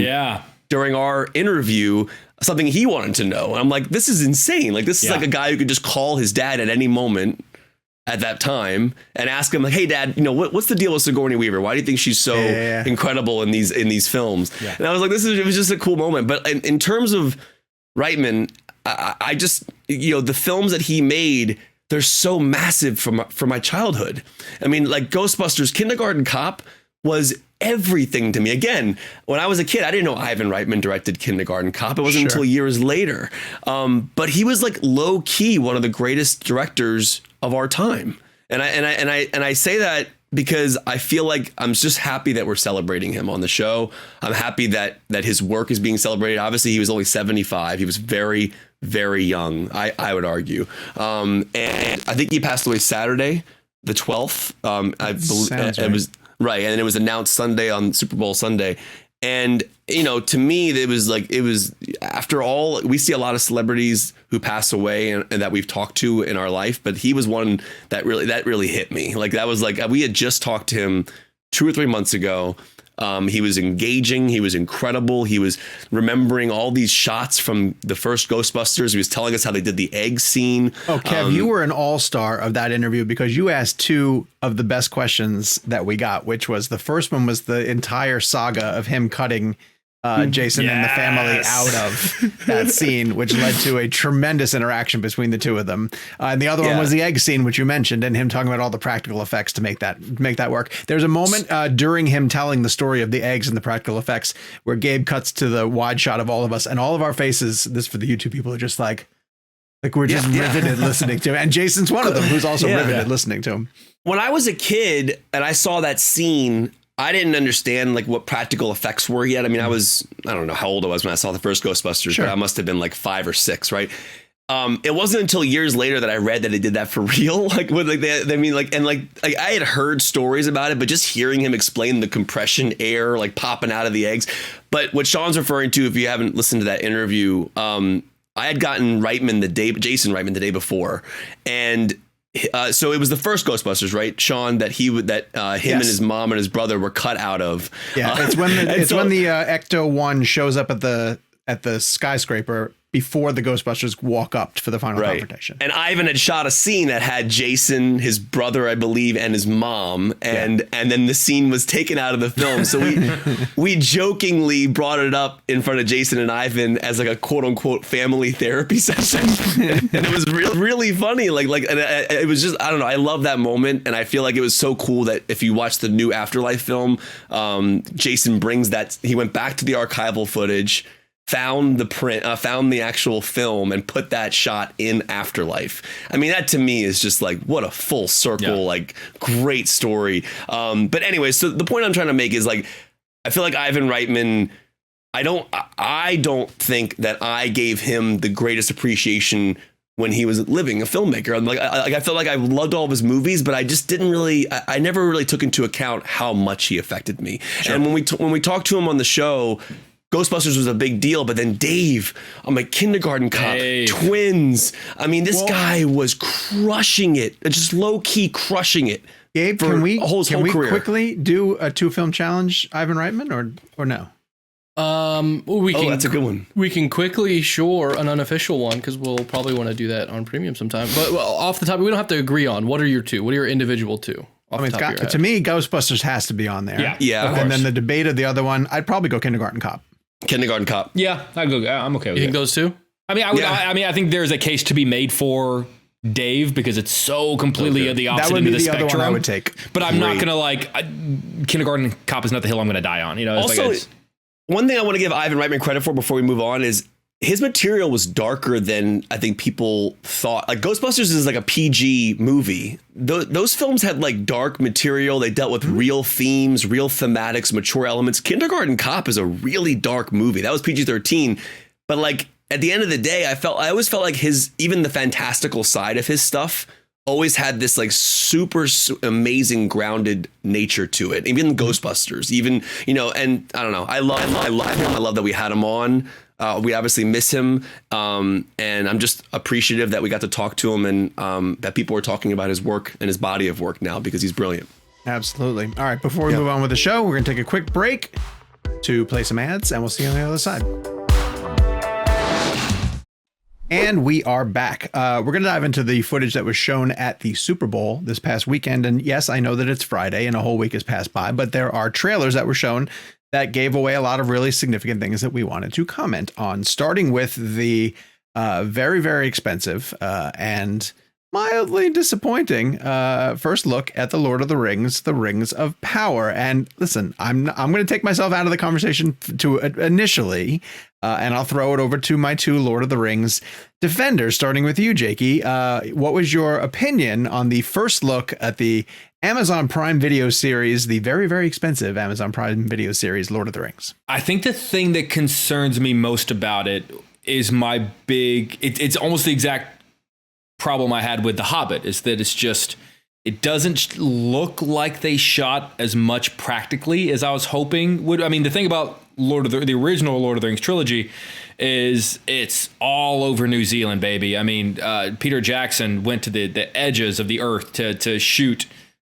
during our interview, something he wanted to know. And I'm like, this is insane. Like, this is like a guy who could just call his dad at any moment at that time and ask him like, hey dad, what's the deal with Sigourney Weaver? Why do you think she's so incredible in these films? And I was like, it was just a cool moment. But in terms of Reitman, I just, the films that he made, they're so massive from my childhood. I mean, like Ghostbusters, Kindergarten Cop was everything to me. Again, when I was a kid, I didn't know Ivan Reitman directed Kindergarten Cop. It wasn't until years later. But he was like low key one of the greatest directors of our time. And I say that because I feel like I'm just happy that we're celebrating him on the show. I'm happy that his work is being celebrated. Obviously, he was only 75. He was very, very young, I would argue. And I think he passed away Saturday, the 12th. I believe it was right. And it was announced Sunday on Super Bowl Sunday. And, to me, it was after all, we see a lot of celebrities who pass away and that we've talked to in our life. But he was one that really hit me. Like that was like we had just talked to him 2 or 3 months ago. He was engaging. He was incredible. He was remembering all these shots from the first Ghostbusters. He was telling us how they did the egg scene. Oh, Kev, you were an all-star of that interview because you asked 2 of the best questions that we got, which was the first one was the entire saga of him cutting Jason and the family out of that scene, which led to a tremendous interaction between the two of them. And the other one was the egg scene, which you mentioned, and him talking about all the practical effects to make that work. There's a moment during him telling the story of the eggs and the practical effects where Gabe cuts to the wide shot of all of us, and all of our faces, this for the YouTube people, are just like we're just riveted listening to him. And Jason's one of them who's also riveted listening to him. When I was a kid and I saw that scene, I didn't understand like what practical effects were yet. I mean, I don't know how old I was when I saw the first Ghostbusters, but I must have been like 5 or 6, right? It wasn't until years later that I read that they did that for real. Like, I had heard stories about it, but just hearing him explain the compression air like popping out of the eggs. But what Sean's referring to, if you haven't listened to that interview, I had gotten Jason Reitman the day before, and so it was the first Ghostbusters, right, Sean, that him and his mom and his brother were cut out of. Yeah, it's when the Ecto-1 shows up at the skyscraper before the Ghostbusters walk up for the final confrontation. And Ivan had shot a scene that had Jason, his brother, I believe, and his mom, and then the scene was taken out of the film. So we jokingly brought it up in front of Jason and Ivan as like a quote unquote family therapy session, and it was really funny. It was just, I don't know. I love that moment, and I feel like it was so cool that if you watch the new Afterlife film, Jason brings that. He went back to the archival footage, found the actual film, and put that shot in Afterlife. I mean, that to me is just like, what a full circle, like great story. But anyway, so the point I'm trying to make is like, I feel like Ivan Reitman, I don't think that I gave him the greatest appreciation when he was living, a filmmaker. I felt like I loved all of his movies, but I just I never really took into account how much he affected me. Sure. And when we talked to him on the show, Ghostbusters was a big deal, but then Dave, I'm like Kindergarten Cop, Twins. I mean, this guy was crushing it, just low key crushing it. Gabe, can we quickly do a 2-film challenge, Ivan Reitman, or no? That's a good one. We can quickly, an unofficial one, because we'll probably want to do that on Premium sometime. But off the top, we don't have to agree on. What are your 2? What are your individual 2? To me, Ghostbusters has to be on there. Yeah. And then the debate of the other one, I'd probably go Kindergarten Cop. Kindergarten Cop. Yeah, I'm okay with it. You think those 2? I mean, I think there's a case to be made for Dave because it's so completely the opposite end of the spectrum. Other one I would take. But I'm not gonna Kindergarten Cop is not the hill I'm gonna die on. Also, one thing I want to give Ivan Reitman credit for before we move on is his material was darker than I think people thought. Like Ghostbusters is like a PG movie. Those films had like dark material. They dealt with real themes, real thematics, mature elements. Kindergarten Cop is a really dark movie. That was PG-13. But like at the end of the day, I always felt like even the fantastical side of his stuff always had this like super amazing grounded nature to it. Even Ghostbusters, even, and I don't know. I love him. I love that we had him on. We obviously miss him. And I'm just appreciative that we got to talk to him and that people are talking about his work and his body of work now because he's brilliant. Absolutely. All right. Before we move on with the show, we're going to take a quick break to play some ads and we'll see you on the other side. And we are back. We're going to dive into the footage that was shown at the Super Bowl this past weekend. And yes, I know that it's Friday and a whole week has passed by, but there are trailers that were shown that gave away a lot of really significant things that we wanted to comment on, starting with the very, very expensive and mildly disappointing first look at the Lord of the Rings of Power. And listen, I'm going to take myself out of the conversation to initially, and I'll throw it over to my two Lord of the Rings defenders, starting with you, Jakey. What was your opinion on the first look at the Amazon Prime Video series, the very, very expensive Amazon Prime Video series, Lord of the Rings? I think the thing that concerns me most about it is it's almost the exact problem I had with The Hobbit, is that it doesn't look like they shot as much practically as I was hoping would. I mean, the thing about the original Lord of the Rings trilogy is it's all over New Zealand, baby. I mean, Peter Jackson went to the edges of the earth to shoot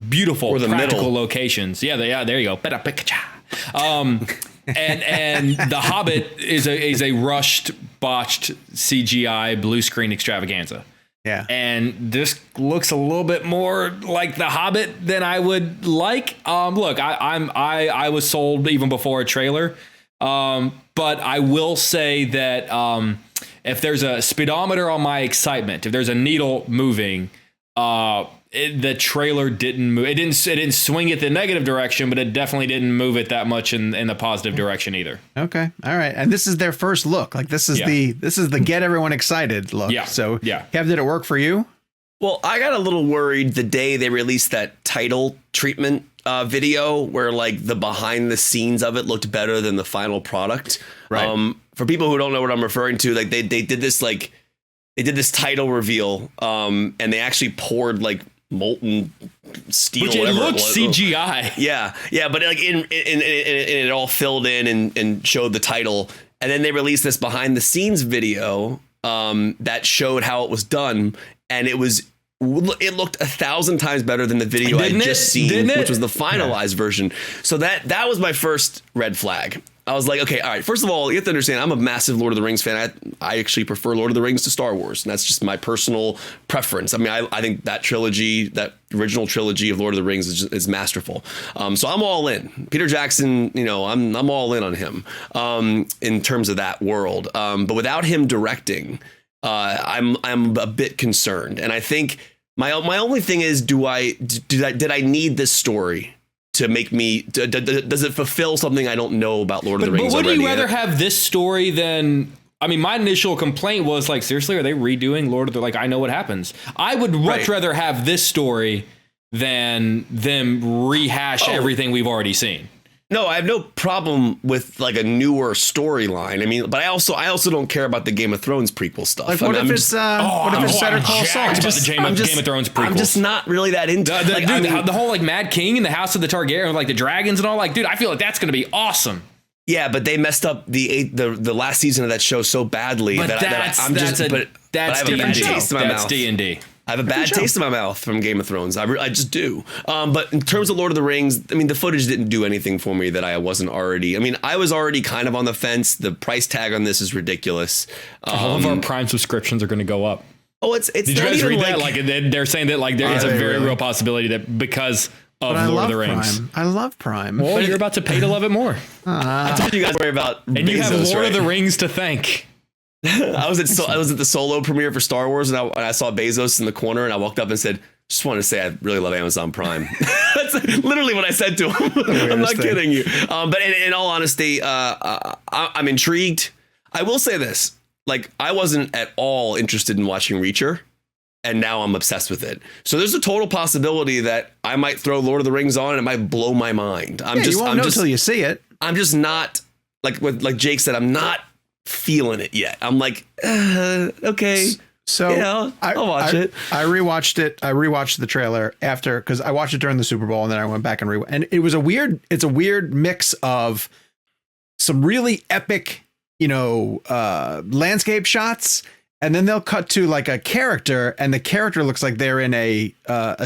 beautiful practical locations. Yeah, there you go. And The Hobbit is a rushed, botched CGI blue screen extravaganza. Yeah. And this looks a little bit more like The Hobbit than I would like. Look, I was sold even before a trailer. But I will say that if there's a speedometer on my excitement, if there's a needle moving, the trailer didn't move. It didn't swing it the negative direction, but it definitely didn't move it that much in the positive direction either. Okay. All right. And this is their first look. Like this is the get everyone excited look. Yeah. So yeah. Kev, did it work for you? Well, I got a little worried the day they released that title treatment video where like the behind the scenes of it looked better than the final product. Right. For people who don't know what I'm referring to, like they did this title reveal and they actually poured like molten steel. Which it looked CGI. Yeah. But like it all filled in and showed the title. And then they released this behind the scenes video that showed how it was done. And it looked 1,000 times better than the video I just seen, which was the finalized version. So that was my first red flag. I was like, okay, all right. First of all, you have to understand, I'm a massive Lord of the Rings fan. I actually prefer Lord of the Rings to Star Wars. And that's just my personal preference. I mean, I think that trilogy, that original trilogy of Lord of the Rings is masterful. So I'm all in. Peter Jackson, I'm all in on him in terms of that world. But without him directing, I'm a bit concerned. And I think my only thing is, did I need this story to make me, does it fulfill something I don't know about Lord of the Rings? But would already? you rather have this story than, I mean, my initial complaint was like, seriously, are they redoing Lord of the, like, I know what happens. I would much rather have this story than them rehash everything we've already seen. No, I have no problem with like a newer storyline. I mean, but I also don't care about the Game of Thrones prequel stuff. Like, what if it's Better Call Saul? Game of Thrones prequels. I'm just not really that into the whole like Mad King and the House of the Targaryen, like the dragons and all. Like, dude, I feel like that's going to be awesome. Yeah, but they messed up the last season of that show so badly but that I have a bad taste in my mouth. That's D&D. I have a bad taste in my mouth from Game of Thrones. I just do. But in terms of Lord of the Rings, I mean, the footage didn't do anything for me that I wasn't already. I mean, I was already kind of on the fence. The price tag on this is ridiculous. All of our Prime subscriptions are going to go up. Oh, it's. Did you guys read that? Like they're saying that like there is a very real possibility that because of Lord of the Rings. I love Prime. Well, you're about to pay to love it more. I told you guys worry about and Bezos, you have Lord of right? the Rings to thank. I was at the solo premiere for Star Wars, and I saw Bezos in the corner, and I walked up and said, "Just wanted to say I really love Amazon Prime." That's literally what I said to him. I'm not kidding you. But in all honesty, I'm intrigued. I will say this: like I wasn't at all interested in watching Reacher, and now I'm obsessed with it. So there's a total possibility that I might throw Lord of the Rings on and it might blow my mind. You won't know until you see it. I'm just not like Jake said, I'm not feeling it yet. I'm like, okay. So yeah, I'll watch it. I rewatched it. I rewatched the trailer after, because I watched it during the Super Bowl, and then I went back and and it was it's a weird mix of some really epic, landscape shots, and then they'll cut to like a character, and the character looks like they're in a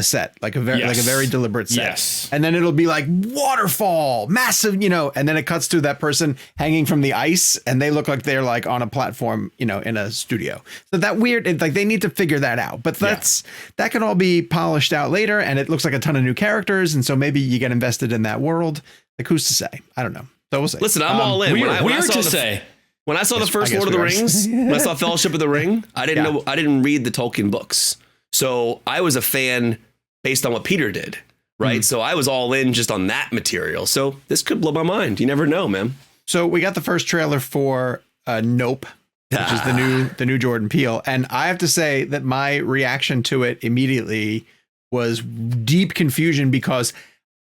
set, like a very deliberate set. Yes. And then it'll be like waterfall, massive, and then it cuts to that person hanging from the ice, and they look like they're like on a platform, in a studio. So that weird, like they need to figure that out. But that can all be polished out later, and it looks like a ton of new characters, and so maybe you get invested in that world. Like, who's to say? I don't know. So we'll see. Listen, I'm all in. When I saw the first Lord of the Rings, when I saw Fellowship of the Ring, I didn't read the Tolkien books. So I was a fan based on what Peter did, right? So I was all in just on that material. So this could blow my mind. You never know, man. So we got the first trailer for Nope, which is the new Jordan Peele. And I have to say that my reaction to it immediately was deep confusion, because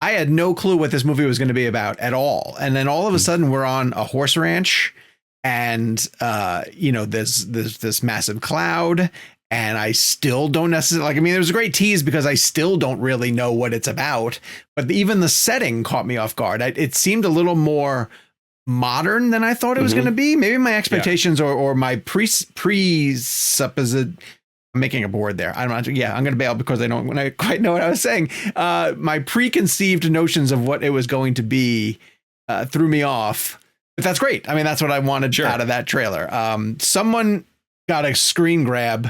I had no clue what this movie was going to be about at all. And then all of a sudden we're on a horse ranch, and there's this massive cloud, and I still don't necessarily it was a great tease, because I still don't really know what it's about, but even the setting caught me off guard. It seemed a little more modern than I thought it was going to be. Maybe my expectations or my presupposed. I'm making a board there. I'm going to bail because I don't quite know what I was saying. My preconceived notions of what it was going to be threw me off. But that's great. I mean, that's what I wanted out of that trailer. Someone got a screen grab. I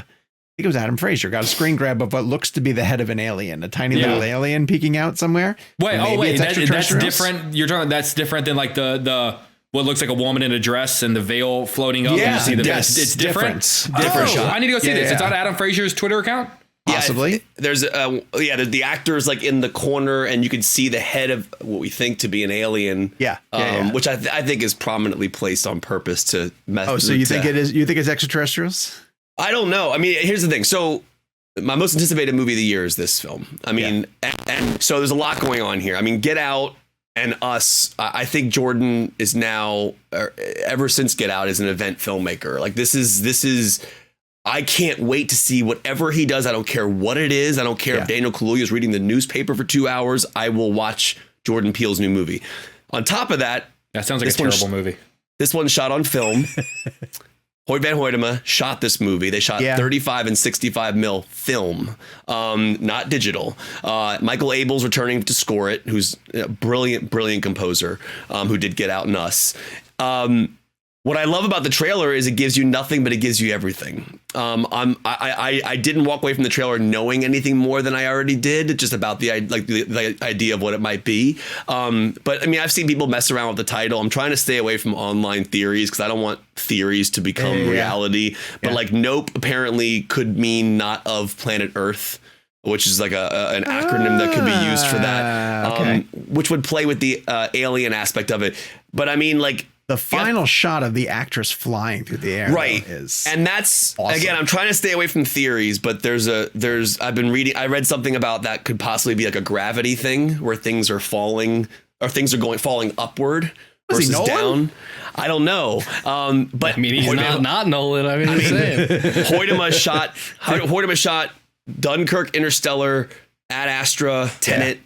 think it was Adam Frazier got a screen grab of what looks to be the head of an alien, a tiny little alien peeking out somewhere. Wait, that's different. You're talking that's different than like the what looks like a woman in a dress and the veil floating up. Yeah, and you see it's different. Different shot. I need to go see this. It's on Adam Frazier's Twitter account. Possibly. There's the actor's like in the corner, and you can see the head of what we think to be an alien. Which I think is prominently placed on purpose to mess. Oh, so you think it is? You think it's extraterrestrials? I don't know. I mean, here's the thing. So my most anticipated movie of the year is this film. I mean, and so there's a lot going on here. I mean, Get Out and Us. I think Jordan is now, ever since Get Out, is an event filmmaker. Like this is. I can't wait to see whatever he does. I don't care what it is. I don't care if Daniel Kaluuya is reading the newspaper for 2 hours. I will watch Jordan Peele's new movie. On top of that, sounds like a terrible movie. This one's shot on film. Hoyt Van Hoytema shot this movie. They shot 35 and 65 mil film, not digital. Michael Abel's returning to score it, who's a brilliant composer, who did Get Out and Us. What I love about the trailer is it gives you nothing, but it gives you everything. I didn't walk away from the trailer knowing anything more than I already did, just about the idea of what it might be. But I mean, I've seen people mess around with the title. I'm trying to stay away from online theories because I don't want theories to become reality. But like Nope apparently could mean not of planet Earth, which is like an acronym that could be used for that, which would play with the alien aspect of it. But I mean, like, the final shot of the actress flying through the air, is and that's awesome. Again, I'm trying to stay away from theories, but I read something about that could possibly be like a gravity thing where things are falling or things are falling upward versus down. I don't know, but I mean, he's not Nolan. I mean, Hoytema shot Dunkirk, Interstellar, Ad Astra, Tenet.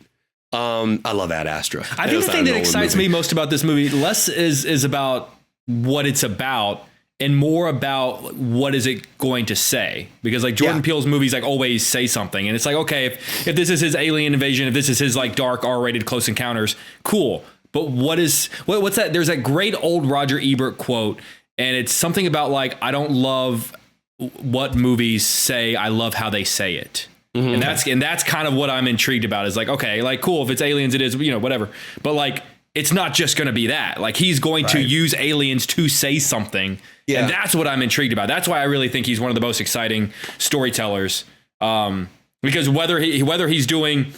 I love Ad Astra. I think the thing that excites me most about this movie less is about what it's about and more about what is it going to say, because like Jordan Peele's movies like always say something, and it's like, okay, if this is his alien invasion, if this is his like dark R-rated Close Encounters, cool, but what's that? There's that great old Roger Ebert quote, and it's something about like, I don't love what movies say, I love how they say it. Mm-hmm. And that's kind of what I'm intrigued about, is like, okay, like, cool, if it's aliens, it is, whatever. But like, it's not just going to be that. Like, he's going to use aliens to say something. Yeah. And that's what I'm intrigued about. That's why I really think he's one of the most exciting storytellers. Because whether he's doing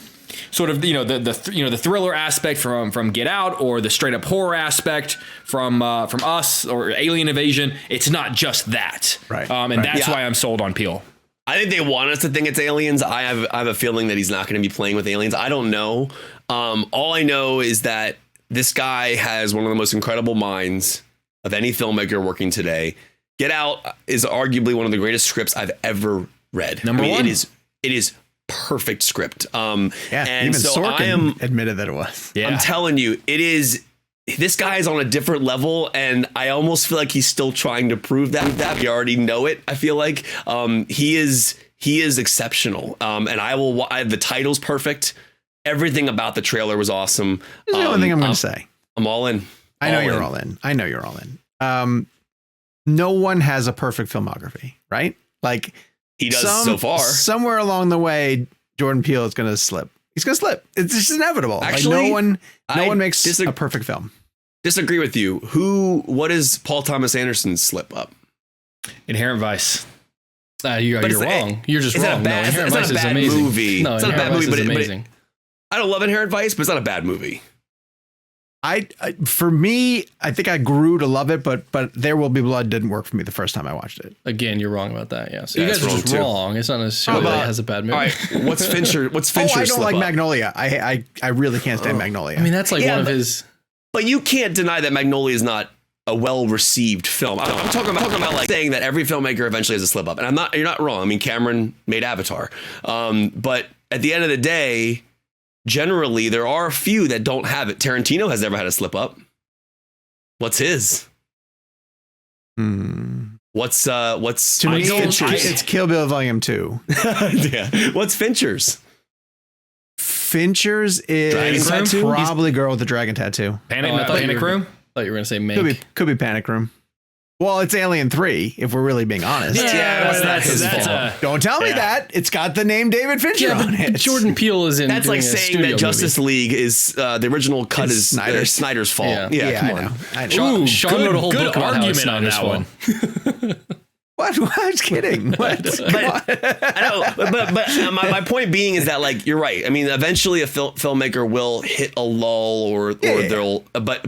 sort of the thriller aspect from Get Out, or the straight up horror aspect from Us or Alien Invasion. It's not just that, right? That's why I'm sold on Peele. I think they want us to think it's aliens. I have a feeling that he's not going to be playing with aliens. I don't know. All I know is that this guy has one of the most incredible minds of any filmmaker working today. Get Out is arguably one of the greatest scripts I've ever read. Number one. It is perfect script. And even so Sorkin admitted that it was. Yeah. I'm telling you, it is. This guy is on a different level, and I almost feel like he's still trying to prove that. We already know it. I feel like he is exceptional. And the title's perfect. Everything about the trailer was awesome. That's the only thing I'm going to say. I'm all in. I know you're all in. No one has a perfect filmography, right? Like he does so far. Somewhere along the way, Jordan Peele is going to slip. He's going to slip. It's just inevitable. Actually, like no one makes a perfect film. Disagree with you. What is Paul Thomas Anderson's slip up? Inherent Vice. You're wrong. You're just wrong. It's not a bad movie. No, it's not a bad movie, but it's amazing. I don't love Inherent Vice, but it's not a bad movie. For me, I think I grew to love it, but There Will Be Blood didn't work for me the first time I watched it. Again, you're wrong about that. Yeah, so you guys are just wrong. It's not necessarily that it has a bad movie. All right, what's Fincher? I don't like Magnolia. I really can't stand Magnolia. I mean, that's like one of his. But you can't deny that Magnolia is not a well-received film. I'm talking about like saying that every filmmaker eventually has a slip up, and you're not wrong. I mean, Cameron made Avatar, but at the end of the day, generally, there are a few that don't have it. Tarantino has never had a slip up. What's his? What's to me? It's Kill Bill Volume 2. Yeah. What's Fincher's? Fincher's is probably Girl with the Dragon Tattoo. Panic Room. I thought you were gonna say Mank. Could be Panic Room. Well, it's Alien 3, if we're really being honest. That's his fault. Don't tell me that. It's got the name David Fincher on it. Jordan Peele is in. That's like saying that Justice League is the original cut is Snyder's fault. Yeah, come on. I know. Sean wrote a whole book argument on that one. What? I was kidding. What? I know, but my point being is that, like, you're right. I mean, eventually a filmmaker will hit a lull, or they'll, but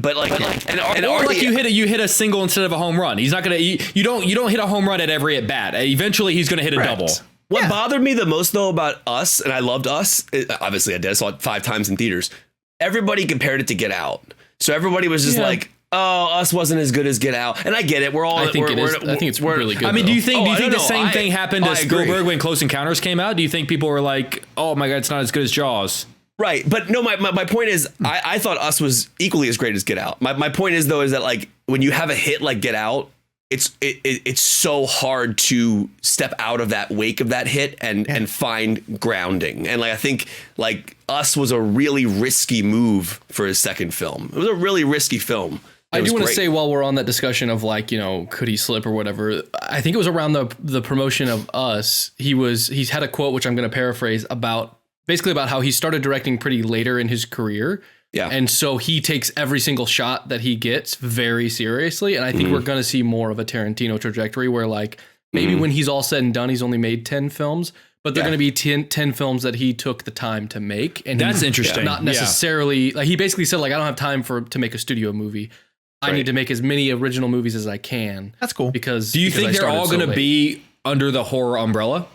you hit a single instead of a home run. He's not gonna. You don't hit a home run at every at bat. Eventually, he's gonna hit a double. What bothered me the most though about Us, and I loved Us. Obviously, I did. I saw it 5 times in theaters. Everybody compared it to Get Out, so everybody was just like, oh, Us wasn't as good as Get Out. And I get it. I think it's really good. I mean, do you think the same thing happened to Spielberg when Close Encounters came out? Do you think people were like, oh my God, it's not as good as Jaws? Right. But no, my point is, I thought Us was equally as great as Get Out. My point is, though, is that, like, when you have a hit like Get Out, it's so hard to step out of that wake of that hit and find grounding. And, like, I think, like, Us was a really risky move for his second film. It was a really risky film. I do want to say, while we're on that discussion of, like, you know, could he slip or whatever, I think it was around the promotion of Us. He's had a quote, which I'm going to paraphrase, about how he started directing pretty later in his career. Yeah. And so he takes every single shot that he gets very seriously. And I think we're going to see more of a Tarantino trajectory where, like, maybe when he's all said and done, he's only made 10 films, but they're going to be 10 films that he took the time to make. And that's interesting. Not necessarily, like, he basically said, like, I don't have time to make a studio movie. I need to make as many original movies as I can. That's cool. Because do you think they're all going to be under the horror umbrella?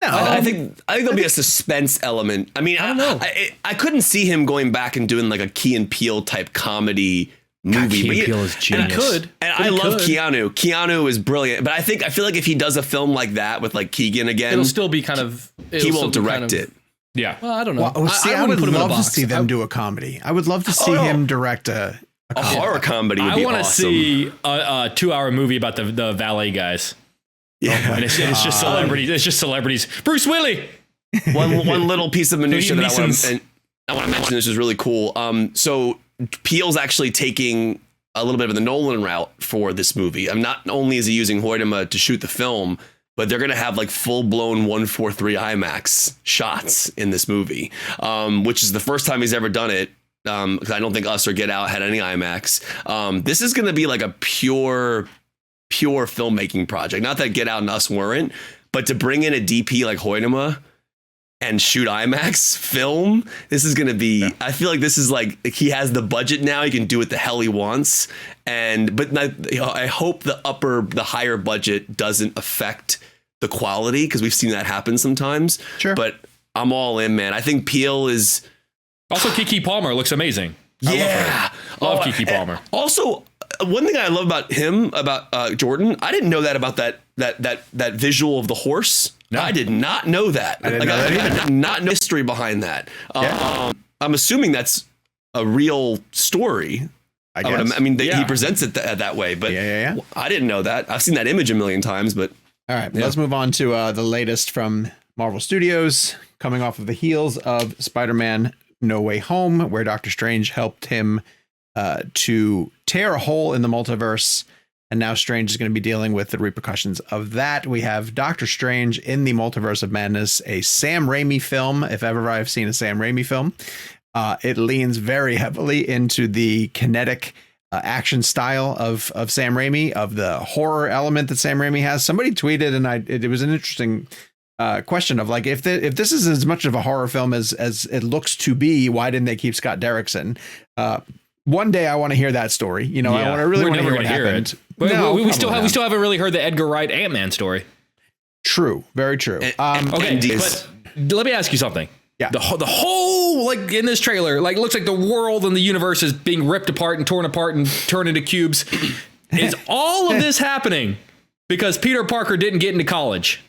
No, I think there'll be a suspense element. I mean, I don't know. I couldn't see him going back and doing like a Key and Peele type comedy movie. Key and Peele is genius. I love Keanu. Keanu is brilliant, but I feel like if he does a film like that with, like, Keegan again, it'll still be kind of. He won't direct it. Yeah. Well, I don't know. Well, I would love to see them do a comedy. I would love to see him direct a horror comedy. Would be want to awesome. see a 2-hour movie about the valet guys. Yeah, and it's just celebrities. It's just celebrities. Bruce Willis. One little piece of minutia that I want to mention. This is really cool. So Peele's actually taking a little bit of the Nolan route for this movie. Not only is he using Hoytema to shoot the film, but they're going to have, like, full-blown 1:4:3 IMAX shots in this movie, which is the first time he's ever done it. Because I don't think Us or Get Out had any IMAX. This is going to be like a pure filmmaking project. Not that Get Out and Us weren't, but to bring in a DP like Hoytema and shoot IMAX film, this is going to be, I feel like this is like, he has the budget now. He can do what the hell he wants. But I hope the higher budget doesn't affect the quality, because we've seen that happen sometimes. Sure. But I'm all in, man. I think Peele is. Also, Keke Palmer looks amazing. Yeah. Love Keke Palmer. Also, one thing I love about him, about Jordan, I didn't know that about that visual of the horse. No. I did not know that. I did not know history behind that. I'm assuming that's a real story. I guess. He presents it that way, but I didn't know that. I've seen that image a million times, but. All right, let's move on to the latest from Marvel Studios, coming off of the heels of Spider-Man No Way Home, where Doctor Strange helped him to tear a hole in the multiverse. And now Strange is going to be dealing with the repercussions of that. We have Doctor Strange in the Multiverse of Madness, a Sam Raimi film. If ever I've seen a Sam Raimi film, it leans very heavily into the kinetic action style of Sam Raimi, of the horror element that Sam Raimi has. Somebody tweeted, and it was an interesting question of like, if this is as much of a horror film as it looks to be, why didn't they keep Scott Derrickson? One day I want to hear that story. I want to really hear what happened. But no, we still haven't really heard the Edgar Wright Ant-Man story. True, very true. Okay, but let me ask you something. Yeah. The whole, like in this trailer, like looks like the world and the universe is being ripped apart and torn apart and turned into cubes. Is all of this happening because Peter Parker didn't get into college?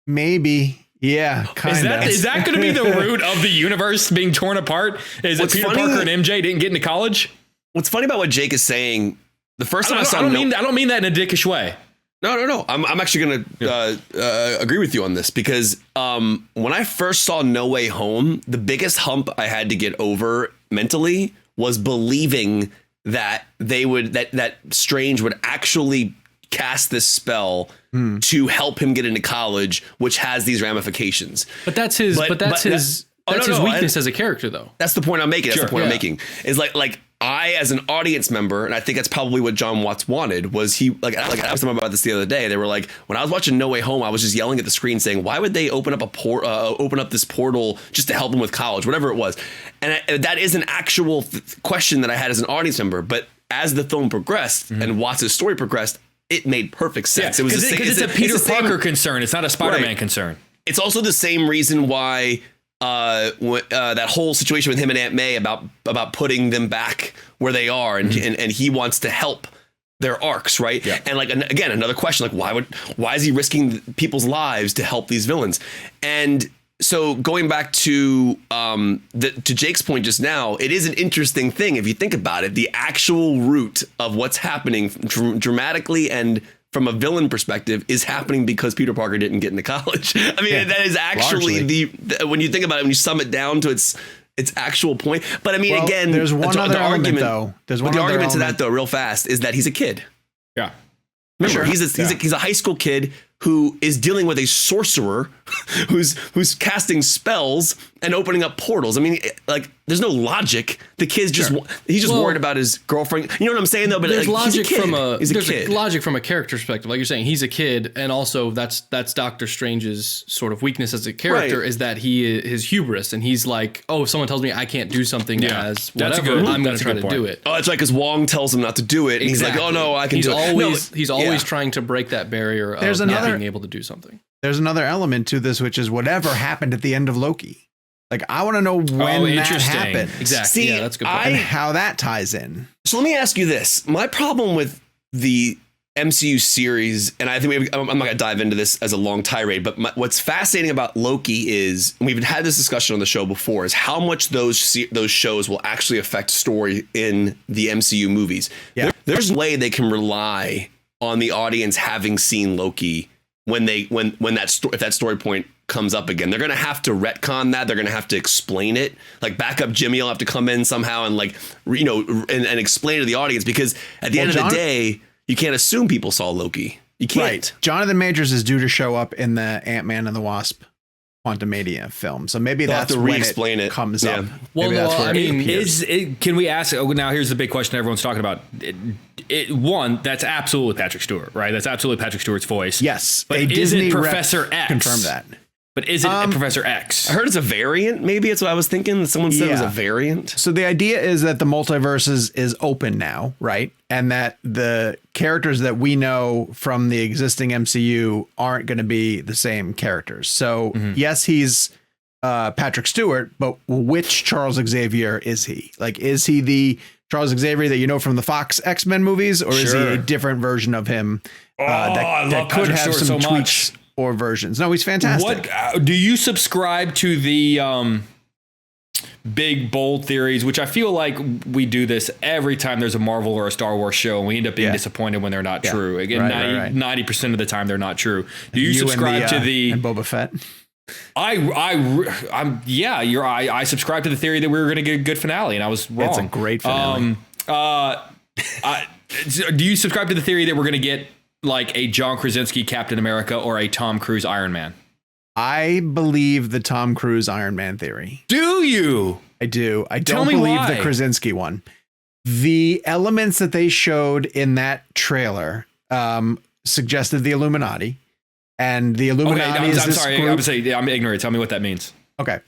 Maybe. Yeah, kind of. Is that going to be the root of the universe being torn apart? Is it Peter Parker and MJ didn't get into college? What's funny about what Jake is saying, the first time I don't mean that in a dickish way. No. I'm actually going to agree with you on this, because when I first saw No Way Home, the biggest hump I had to get over mentally was believing that that Strange would actually cast this spell to help him get into college, which has these ramifications. But that's his weakness as a character, though. That's the point I'm making. I'm making is like I, as an audience member, and I think that's probably what John Watts wanted, was he like I asked them about this the other day. They were like, when I was watching No Way Home, I was just yelling at the screen saying, why would they open up this portal just to help him with college, whatever it was. And that is an actual question that I had as an audience member. But as the film progressed and Watts' story progressed, it made perfect sense. Yeah, because it's a Peter Parker concern. It's not a Spider-Man concern. It's also the same reason why that whole situation with him and Aunt May about putting them back where they are, and he wants to help their arcs, right? Yeah. And again, another question, like why is he risking people's lives to help these villains? And so going back to Jake's point just now, it is an interesting thing if you think about it. The actual root of what's happening dramatically and from a villain perspective is happening because Peter Parker didn't get into college. I mean, that is actually when you think about it, when you sum it down to its actual point. But I mean, again, there's one other argument though. The argument to that though, real fast, is that he's a kid. Yeah. Remember, he's a high school kid who is dealing with a sorcerer who's casting spells and opening up portals. I mean, like, there's no logic. The kid's he's just worried about his girlfriend. You know what I'm saying, though? But there's logic he's a kid. Logic from a character perspective. Like you're saying, he's a kid, and also that's Doctor Strange's sort of weakness as a character, is that his hubris, and he's like, oh, if someone tells me I can't do something as whatever, I'm going to try to do it. Oh, that's right, because Wong tells him not to do it, and he's like, oh no, I can do it. He's always trying to break that barrier of not being able to do something. There's another element to this, which is whatever happened at the end of Loki. Like, I want to know when that happened. Exactly. See, that's a good point. And how that ties in. So let me ask you this. My problem with the MCU series, and I think I'm not going to dive into this as a long tirade, but what's fascinating about Loki is, and we've had this discussion on the show before, is how much those shows will actually affect story in the MCU movies. Yeah. There's a way they can rely on the audience having seen Loki if that story point comes up again. They're going to have to retcon that. They're going to have to explain it. Like, backup Jimmy will have to come in somehow and and explain to the audience, because at the end of the day, you can't assume people saw Loki. You can't. Right. Jonathan Majors is due to show up in the Ant-Man and the Wasp Quantumania film, so maybe that's when it comes up. Well, can we ask? Oh, now here's the big question everyone's talking about. One, that's absolutely Patrick Stewart, right? That's absolutely Patrick Stewart's voice. Yes, but is it Professor X? Confirm that. But is it Professor X? I heard it's a variant. Maybe that's what I was thinking. Someone said it was a variant. So the idea is that the multiverse is open now, right? And that the characters that we know from the existing MCU aren't going to be the same characters. So yes, he's Patrick Stewart, but which Charles Xavier is he? Like, is he the Charles Xavier that you know from the Fox X-Men movies, or is he a different version of him that could have Stewart some so tweaks much. Or versions? No, he's fantastic. What do you subscribe to the big bold theories, which I feel like we do this every time there's a Marvel or a Star Wars show, and we end up being disappointed when they're not true. Again, 90% of the time they're not true. Do you subscribe to the and Boba Fett? I subscribe to the theory that we were going to get a good finale, and I was wrong. It's a great finale. Do you subscribe to the theory that we're going to get like a John Krasinski Captain America or a Tom Cruise Iron Man? I believe the Tom Cruise Iron Man theory. Do you? I do. I don't believe why. the Krasinski one. The elements that they showed in that trailer suggested the Illuminati, and the Illuminati is this group. I'm ignorant. Tell me what that means. Okay.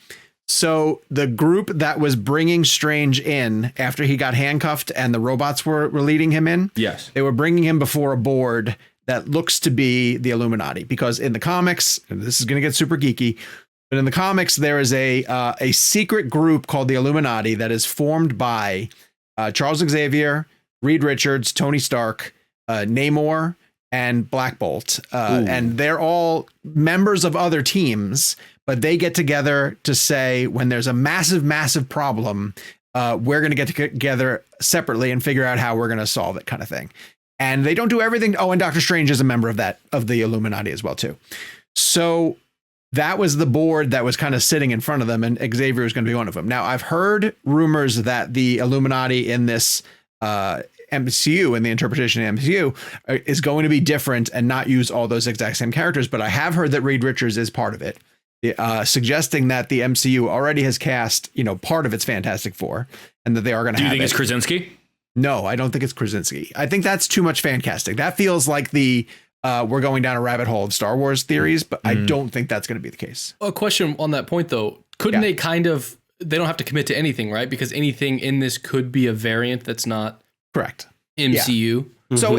So the group that was bringing Strange in after he got handcuffed and the robots were leading him in. Yes. They were bringing him before a board that looks to be the Illuminati, because in the comics, and this is going to get super geeky, but in the comics, there is a secret group called the Illuminati that is formed by Charles Xavier, Reed Richards, Tony Stark, Namor, and Black Bolt. And they're all members of other teams, but they get together to say, when there's a massive, massive problem, we're going to get together separately and figure out how we're going to solve it, kind of thing. And they don't do everything. Oh, and Doctor Strange is a member of the Illuminati as well, too. So that was the board that was kind of sitting in front of them, and Xavier was going to be one of them. Now, I've heard rumors that the Illuminati in this MCU and the interpretation of MCU is going to be different and not use all those exact same characters. But I have heard that Reed Richards is part of it, suggesting that the MCU already has cast, part of its Fantastic Four, and that they are going to have it. Do you think it's Krasinski? No, I don't think it's Krasinski. I think that's too much fan casting. That feels like we're going down a rabbit hole of Star Wars theories, but I don't think that's going to be the case. A question on that point, though. Couldn't they they don't have to commit to anything, right? Because anything in this could be a variant that's not correct MCU. Yeah. So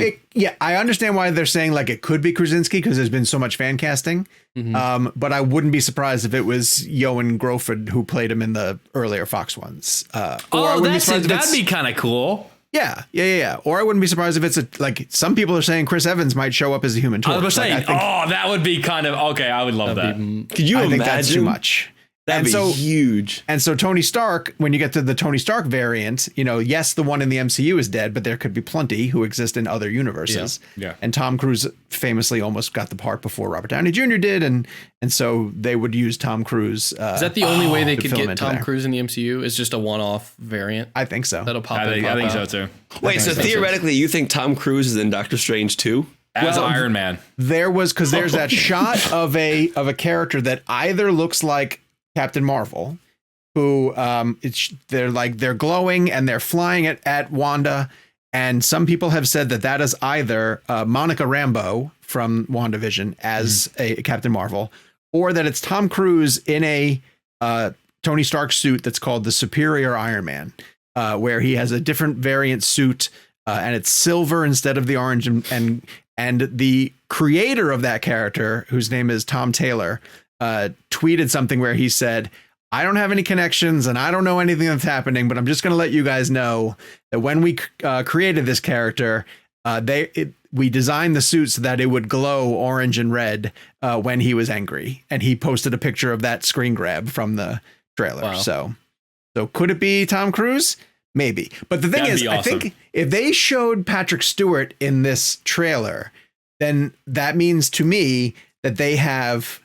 I understand why they're saying like it could be Krasinski, because there's been so much fan casting. But I wouldn't be surprised if it was Yoan Grofeld who played him in the earlier Fox ones. That'd be kind of cool. Yeah. Or I wouldn't be surprised if it's like some people are saying Chris Evans might show up as a Human Torch. I was saying, that would be kind of okay. I would love that. Could you imagine? Think that's too much. That'd be huge. And so Tony Stark, when you get to the Tony Stark variant, yes, the one in the MCU is dead, but there could be plenty who exist in other universes. Yeah. And Tom Cruise famously almost got the part before Robert Downey Jr. did, and so they would use Tom Cruise. Is that the only way they could get Tom Cruise in the MCU? Is just a one-off variant? I think so. That'll pop I think so too. Wait, so theoretically, you think Tom Cruise is in Doctor Strange too? As Iron Man. There's that shot of a character that either looks like Captain Marvel, who they're glowing and they're flying at Wanda, and some people have said that is either Monica Rambeau from WandaVision as a Captain Marvel, or that it's Tom Cruise in a Tony Stark suit that's called the Superior Iron Man, where he has a different variant suit and it's silver instead of the orange, and the creator of that character, whose name is Tom Taylor, tweeted something where he said, I don't have any connections and I don't know anything that's happening, but I'm just going to let you guys know that when we created this character, we designed the suit so that it would glow orange and red when he was angry. And he posted a picture of that screen grab from the trailer. Wow. So could it be Tom Cruise? Maybe. But the thing is, awesome. I think if they showed Patrick Stewart in this trailer, then that means to me that they have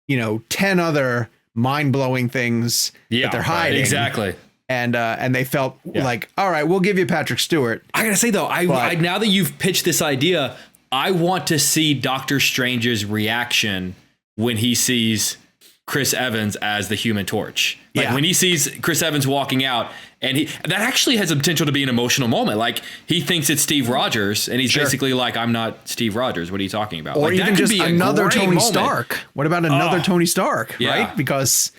10 other mind-blowing things that they're hiding. Right, exactly. And they felt like, all right, we'll give you Patrick Stewart. I gotta say though, I now that you've pitched this idea, I want to see Doctor Strange's reaction when he sees Chris Evans as the Human Torch. Like Yeah. when he sees Chris Evans walking out, and that actually has the potential to be an emotional moment. Like he thinks it's Steve Rogers, and he's basically like, "I'm not Steve Rogers. What are you talking about?" Or like, even that could just be a another great Tony moment. Stark. What about another Tony Stark? Yeah. Right? Because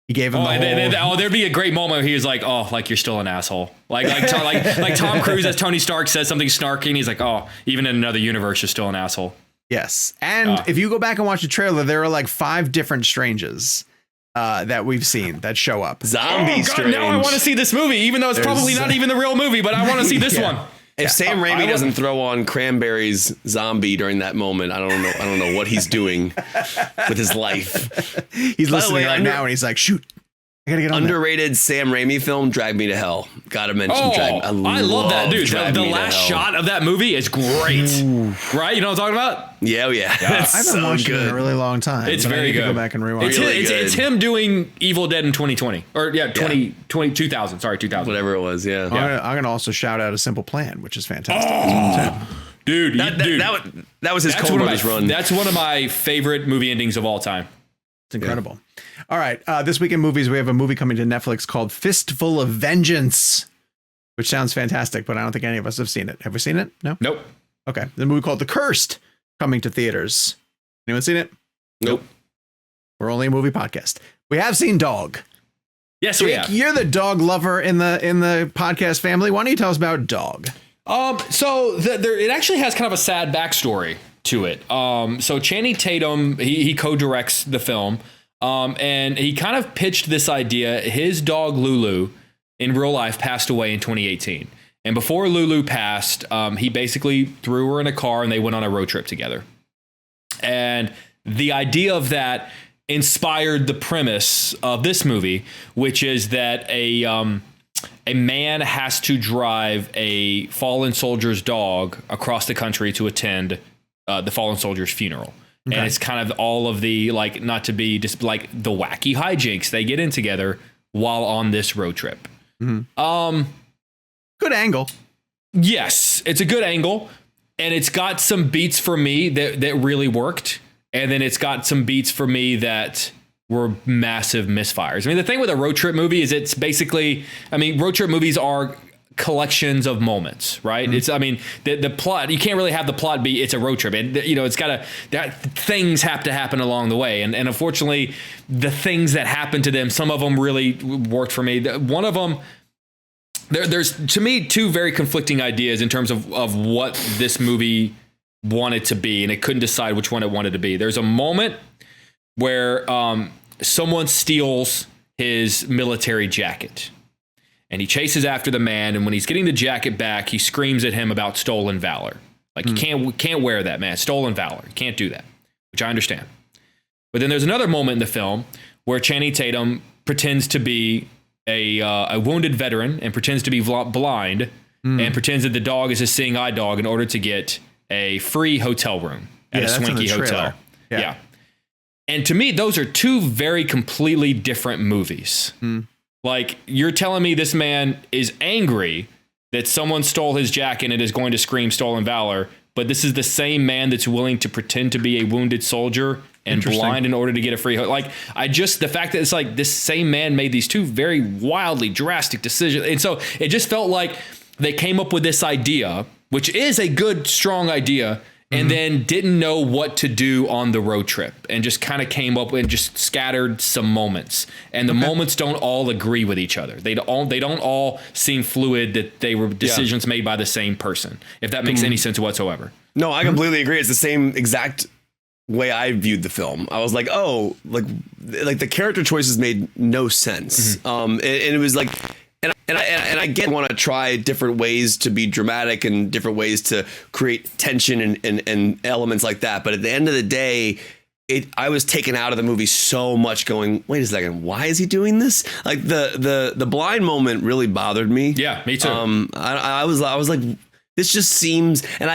he gave him the whole. There'd be a great moment where he was like, "Oh, like you're still an asshole." Like Tom Cruise as Tony Stark says something snarky, and he's like, "Oh, even in another universe, you're still an asshole." Yes. And if you go back and watch the trailer, there are like 5 different Stranges that we've seen that show up. Zombie Strange. Now I want to see this movie, even though it's probably not even the real movie, but I want to see this one. If Sam Raimi doesn't throw on Cranberries Zombie during that moment, I don't know what he's doing with his life. He's listening right now and he's like, shoot, I gotta get on Underrated Sam Raimi film, Drag Me to Hell. Gotta mention Drag Me. I love that, dude. Drag The Me to last Hell. shot of that movie is great. Right? You know what I'm talking about? Yeah, It's I haven't so watched it in good. a really long time. It's but I very need to good. Go back and rewatch It's, it. really it's good. him doing Evil Dead in 2020. Or 2000. Sorry, 2000. Whatever it was, yeah. I'm gonna also shout out A Simple Plan, which is fantastic as well, too. Dude, That was his Coen Brothers run. That's one of my favorite movie endings of all time. It's incredible. All right. This week in movies, we have a movie coming to Netflix called Fistful of Vengeance, which sounds fantastic, but I don't think any of us have seen it. Have we seen it? No? Nope. Okay. The movie called The Cursed coming to theaters. Anyone seen it? Nope. We're only a movie podcast. We have seen Dog. Yes, we Jake, have. you're the dog lover in the podcast family. Why don't you tell us about Dog? It actually has kind of a sad backstory to it. So Channing Tatum, he co-directs the film, and he kind of pitched this idea. His dog Lulu, in real life, passed away in 2018, and before Lulu passed, he basically threw her in a car and they went on a road trip together. And the idea of that inspired the premise of this movie, which is that a man has to drive a fallen soldier's dog across the country to attend the fallen soldier's funeral. Okay. And it's kind of all of the, like, not to be just like the wacky hijinks they get in together while on this road trip. Mm-hmm. Good angle. Yes, it's a good angle, and it's got some beats for me that really worked. And then it's got some beats for me that were massive misfires. I mean, the thing with a road trip movie is it's basically, road trip movies are collections of moments, right? Mm-hmm. It's, the plot, you can't really have the plot be, it's a road trip. And, it's got things have to happen along the way. And unfortunately, the things that happen to them, some of them really worked for me. One of them, there's, to me, 2 very conflicting ideas in terms of what this movie wanted to be, and it couldn't decide which one it wanted to be. There's a moment where someone steals his military jacket, and he chases after the man, and when he's getting the jacket back, he screams at him about stolen valor. Like, you can't wear that, man. Stolen valor. You can't do that, which I understand. But then there's another moment in the film where Channing Tatum pretends to be a wounded veteran and pretends to be blind and pretends that the dog is a seeing eye dog in order to get a free hotel room at a swanky hotel. Yeah. And to me, those are 2 very completely different movies. Like, you're telling me this man is angry that someone stole his jacket and is going to scream stolen valor, but this is the same man that's willing to pretend to be a wounded soldier and blind in order to get a free hotel. Like, the fact that it's like this same man made these 2 very wildly drastic decisions. And so it just felt like they came up with this idea, which is a good, strong idea, and then didn't know what to do on the road trip and just kind of came up and just scattered some moments. And the moments don't all agree with each other. They don't all seem fluid, that they were decisions made by the same person, if that makes any sense whatsoever. No, I completely agree. It's the same exact way I viewed the film. I was like, oh, like the character choices made no sense. And it was like, and I get want to try different ways to be dramatic and different ways to create tension and elements like that. But at the end of the day, I was taken out of the movie so much going, wait a second, why is he doing this? Like the blind moment really bothered me. Yeah, me too. I was like, this just seems, and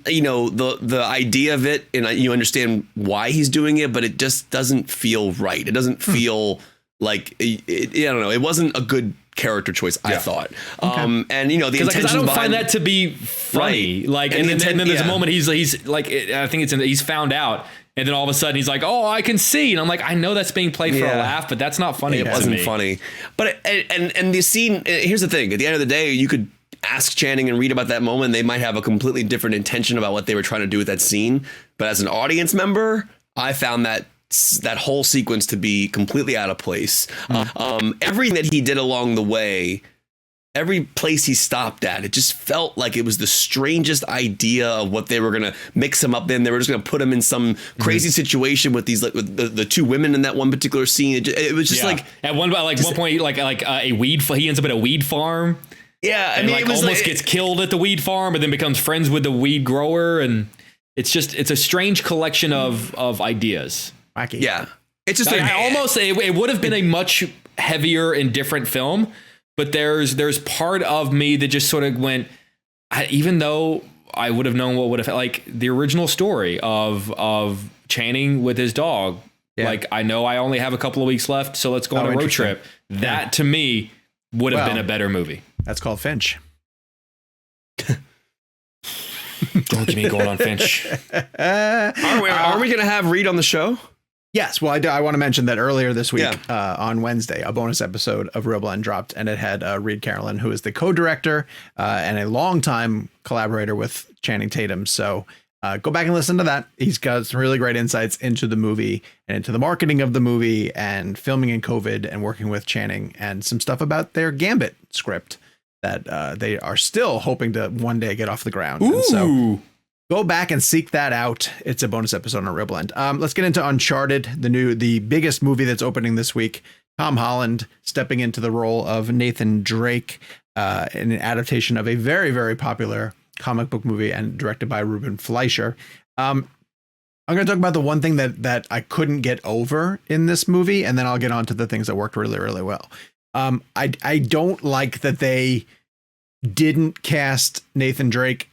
the idea of it, and you understand why he's doing it, but it just doesn't feel right. It doesn't feel like, I don't know. It wasn't a good character choice, I thought. Okay. And the because I don't find that to be funny. Right. Like, and then there's a moment he's like, I think he's found out. And then all of a sudden he's like, "Oh, I can see," and I'm like, "I know that's being played for a laugh, but that's not funny." It wasn't funny. But and the scene. Here's the thing: at the end of the day, you could ask Channing and read about that moment. They might have a completely different intention about what they were trying to do with that scene. But as an audience member, I found that whole sequence to be completely out of place. Everything that he did along the way. Every place he stopped at, it just felt like it was the strangest idea of what they were going to mix him up in. They were just going to put him in some crazy situation with these, like with the two women in that one particular scene. It was just like at one point, like a weed. He ends up at a weed farm. Yeah, I mean, it was almost gets killed at the weed farm, but then becomes friends with the weed grower, and it's a strange collection of ideas. Wacky. Yeah, it's just it would have been a much heavier and different film. But there's part of me that just sort of went, even though I would have known what would have, like the original story of Channing with his dog. Yeah. Like, I know I only have a couple of weeks left, so let's go on a road trip. That to me would have been a better movie. That's called Finch. Don't give me gold on Finch. Are we going to have Reed on the show? Yes. Well, I want to mention that earlier this week, on Wednesday, a bonus episode of ReelBlend dropped, and it had Reed Carolyn, who is the co-director and a longtime collaborator with Channing Tatum. So go back and listen to that. He's got some really great insights into the movie and into the marketing of the movie and filming in COVID and working with Channing, and some stuff about their Gambit script that they are still hoping to one day get off the ground. Ooh. And so go back and seek that out. It's a bonus episode on ReelBlend. Let's get into Uncharted, the biggest movie that's opening this week. Tom Holland stepping into the role of Nathan Drake in an adaptation of a very, very popular comic book movie and directed by Ruben Fleischer. I'm going to talk about the one thing that I couldn't get over in this movie, and then I'll get on to the things that worked really, really well. I don't like that they didn't cast Nathan Drake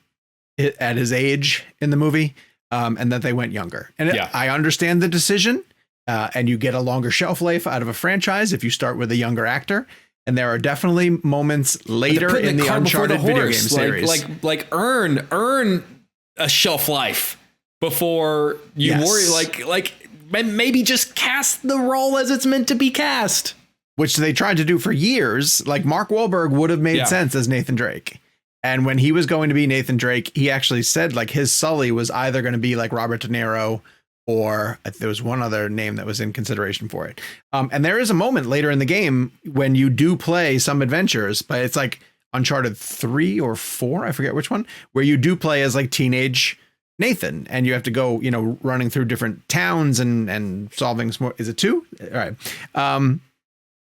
at his age in the movie, and that they went younger. And I understand the decision, and you get a longer shelf life out of a franchise if you start with a younger actor. And there are definitely moments later in the Uncharted video game series, like earn a shelf life before you worry. Like maybe just cast the role as it's meant to be cast, which they tried to do for years. Like Mark Wahlberg would have made sense as Nathan Drake. And when he was going to be Nathan Drake, he actually said like his Sully was either going to be like Robert De Niro, or there was one other name that was in consideration for it. And there is a moment later in the game when you do play some adventures, but it's like Uncharted 3 or 4, I forget which one, where you do play as like teenage Nathan, and you have to go, running through different towns and solving some more. Is it 2? All right.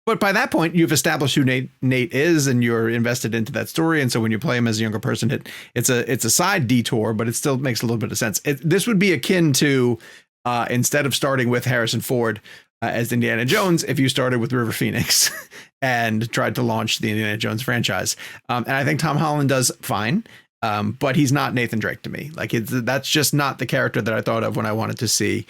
But by that point, you've established who Nate is, and you're invested into that story. And so when you play him as a younger person, it's a side detour, but it still makes a little bit of sense. This would be akin to instead of starting with Harrison Ford as Indiana Jones, if you started with River Phoenix and tried to launch the Indiana Jones franchise. And I think Tom Holland does fine, but he's not Nathan Drake to me. Like that's just not the character that I thought of when I wanted to see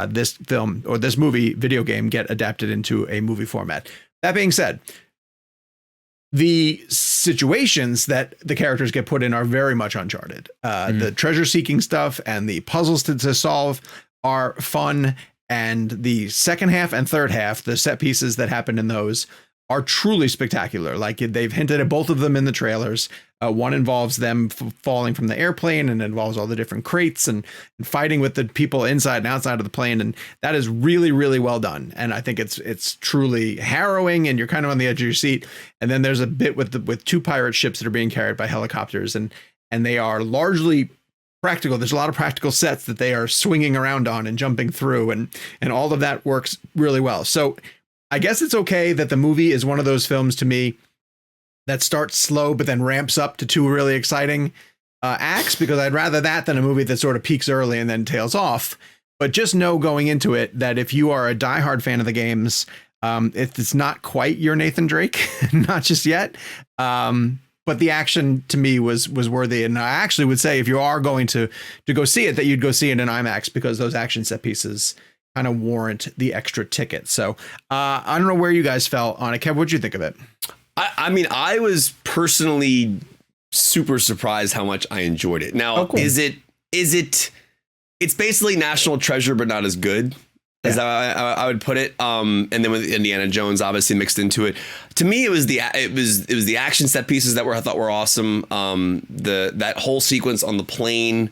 this film or this movie video game get adapted into a movie format. That being said, the situations that the characters get put in are very much Uncharted. The treasure seeking stuff and the puzzles to solve are fun. And the second half and third half, the set pieces that happen in those are truly spectacular. Like they've hinted at both of them in the trailers. One involves them falling from the airplane, and it involves all the different crates and fighting with the people inside and outside of the plane. And that is really, really well done. And I think it's truly harrowing, and you're kind of on the edge of your seat. And then there's a bit with two pirate ships that are being carried by helicopters, and they are largely practical. There's a lot of practical sets that they are swinging around on and jumping through, and all of that works really well. So I guess it's okay that the movie is one of those films to me that starts slow but then ramps up to two really exciting acts, because I'd rather that than a movie that sort of peaks early and then tails off. But just know going into it that if you are a diehard fan of the games, it's not quite your Nathan Drake, not just yet. But the action to me was worthy. And I actually would say if you are going to go see it, that you'd go see it in IMAX, because those action set pieces kind of warrant the extra ticket. So I don't know where you guys felt on it. Kev, what'd you think of it? I mean, I was personally super surprised how much I enjoyed it. Now, cool. is it? It's basically National Treasure, but not as good. As I would put it. And then with Indiana Jones obviously mixed into it. To me, it was the action set pieces that I thought were awesome. That whole sequence on the plane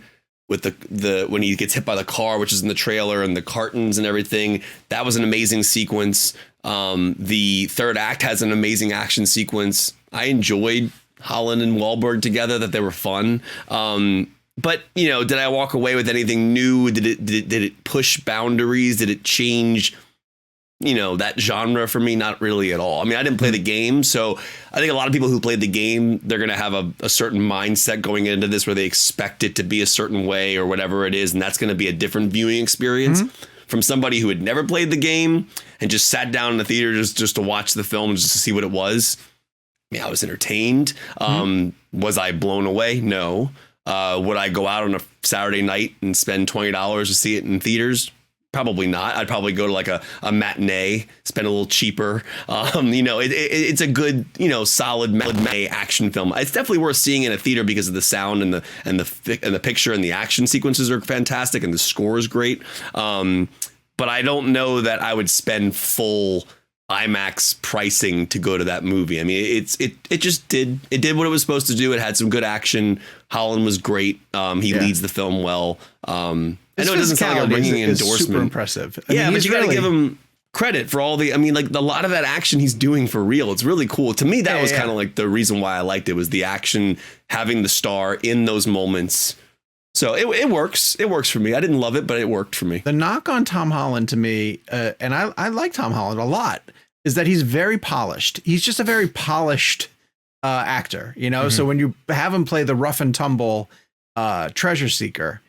with the when he gets hit by the car, which is in the trailer, and the cartons and everything. That was an amazing sequence. The third act has an amazing action sequence. I enjoyed Holland and Wahlberg together, that they were fun. But, you know, did I walk away with anything new? Did it push boundaries? Did it change, you know, that genre for me? Not really at all. I mean, I didn't play the game, so I think a lot of people who played the game, they're going to have a certain mindset going into this where they expect it to be a certain way or whatever it is, and that's going to be a different viewing experience from somebody who had never played the game and just sat down in the theater just to watch the film, just to see what it was. I mean, I was entertained. Was I blown away? No. Would I go out on a Saturday night and spend $20 to see it in theaters? Probably not. I'd probably go to like a matinee, spend a little cheaper. You know, it's a good, you know, solid matinee action film. It's definitely worth seeing in a theater because of the sound and the picture, and the action sequences are fantastic and the score is great. But I don't know that I would spend full IMAX pricing to go to that movie. I mean, it just did what it was supposed to do. It had some good action. Holland was great. He leads the film well. I know it doesn't sound like a ringing endorsement. Super impressive. But you got to give him credit for all the. I mean, like a lot of that action he's doing for real. It's really cool. To me, that was kind of like the reason why I liked it, was the action, having the star in those moments. So it works. It works for me. I didn't love it, but it worked for me. The knock on Tom Holland to me, and I like Tom Holland a lot, is that he's very polished. He's just a very polished actor, you know? So when you have him play the rough and tumble treasure seeker,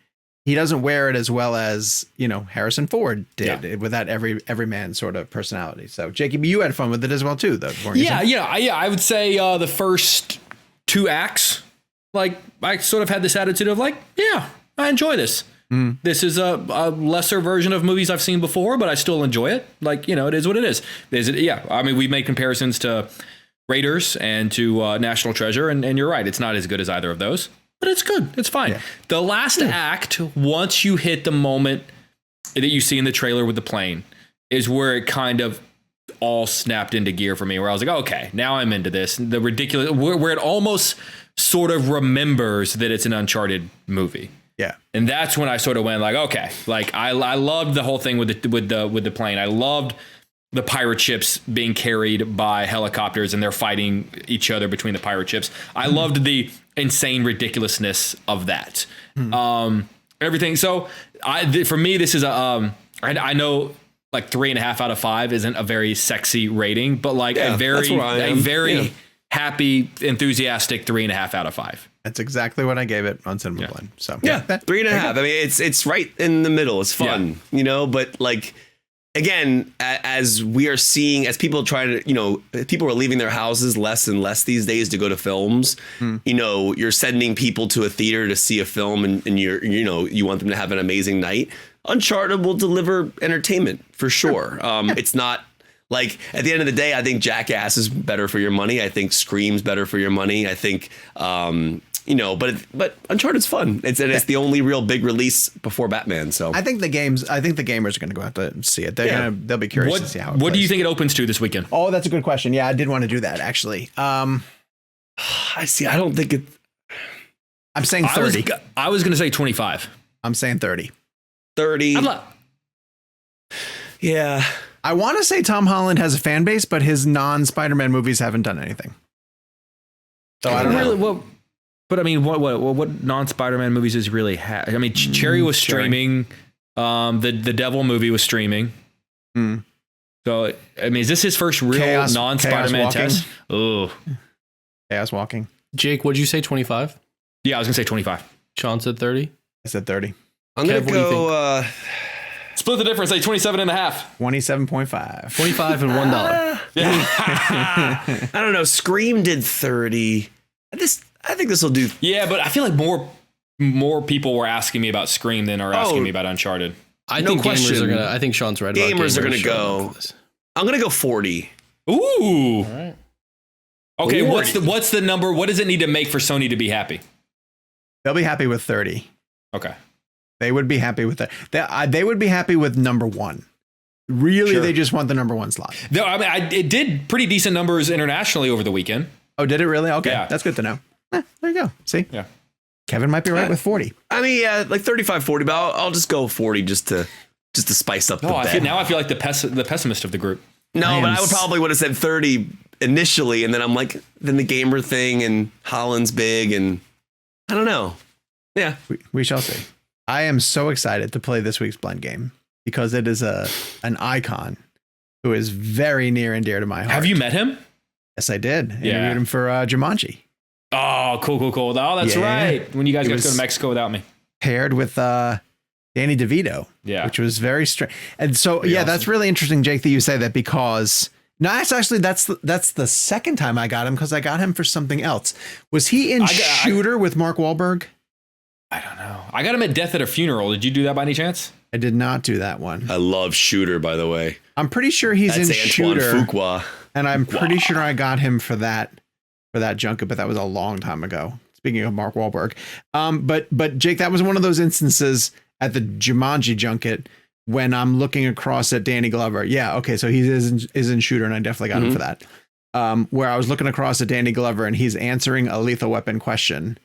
he doesn't wear it as well as, you know, Harrison Ford did with that everyman sort of personality. So Jacob, you had fun with it as well too, though. I would say the first two acts, like I sort of had this attitude of like, yeah, I enjoy this. This is a lesser version of movies I've seen before, but I still enjoy it. Like, you know, it is what it is. I mean, we made comparisons to Raiders and to National Treasure, and you're right. It's not as good as either of those, but it's good. It's fine. Yeah. The last act, once you hit the moment that you see in the trailer with the plane, is where it kind of all snapped into gear for me, where I was like, okay, now I'm into this. The ridiculous, where it almost sort of remembers that it's an Uncharted movie. Yeah. And that's when I sort of went like, okay, like I loved the whole thing with the plane. I loved the pirate ships being carried by helicopters and they're fighting each other between the pirate ships. I loved the insane ridiculousness of that. Everything. So for me, this is I know like 3.5 out of 5 isn't a very sexy rating, but like a very happy, enthusiastic 3.5 out of 5. That's exactly what I gave it on Cinema Blend. So 3.5. I mean, it's right in the middle. It's fun, you know, but like, again, as we are seeing, as people try to, you know, people are leaving their houses less and less these days to go to films. You know, you're sending people to a theater to see a film, and you want them to have an amazing night. Uncharted will deliver entertainment for sure. It's not like, at the end of the day, I think Jackass is better for your money. I think Scream's better for your money. I think, you know, but Uncharted's fun. It's the only real big release before Batman. So I think the gamers are going to go out to see it. They'll be curious to see how it plays. What do you think it opens to this weekend? Oh, that's a good question. Yeah, I did want to do that actually. I see. I don't think it. I'm saying 30. I was going to say 25. I'm saying 30. 30. Yeah. I want to say Tom Holland has a fan base, but his non-Spider-Man movies haven't done anything. So I don't know. Well, but I mean, what non-Spider-Man movies is really? I mean, Cherry was streaming. The Devil movie was streaming. So I mean, is this his first real non-Spider-Man test? Oh, Chaos Walking. Jake, what'd you say? 25? Yeah, I was gonna say 25. Sean said 30. I said 30. I'm gonna go. Split the difference, like 27.5. 27.5. 25 and $1. I don't know. Scream did 30. I think this will do. Yeah, but I feel like more people were asking me about Scream than are asking me about Uncharted. I think gamers are gonna. I think Sean's right. Gamers are gonna go. I'm gonna go 40. Ooh. All right. Okay, what's the number? What does it need to make for Sony to be happy? They'll be happy with 30. Okay. They would be happy with that. They would be happy with number 1. Really, They just want the number 1 slot. No, I mean, it did pretty decent numbers internationally over the weekend. Oh, did it really? Okay, Yeah. That's good to know. There you go. See? Yeah. Kevin might be right with 40. I mean, yeah, like 35, 40, but I'll just go 40 just to spice up the bet. I feel like the pessimist of the group. But I would have said 30 initially, and then I'm like, then the gamer thing, and Holland's big, and I don't know. Yeah. We shall see. I am so excited to play this week's blend game because it is an icon who is very near and dear to my heart. Have you met him? Yes, I did. Yeah. Interviewed him for Jumanji. Oh, cool. Oh, that's right. When you guys got to go to Mexico without me. Paired with Danny DeVito. Yeah. Which was very strange. And so, awesome. That's really interesting, Jake, that you say that because that's the second time I got him because I got him for something else. Was he in Shooter with Mark Wahlberg? I don't know. I got him at Death at a Funeral. Did you do that by any chance? I did not do that one. I love Shooter, by the way. I'm pretty sure he's in Antoine Shooter. Fuqua. And I'm pretty sure I got him for that junket, but that was a long time ago. Speaking of Mark Wahlberg. But Jake, that was one of those instances at the Jumanji junket when I'm looking across at Danny Glover. Yeah, okay, so he is in Shooter, and I definitely got him for that. Where I was looking across at Danny Glover, and he's answering a Lethal Weapon question.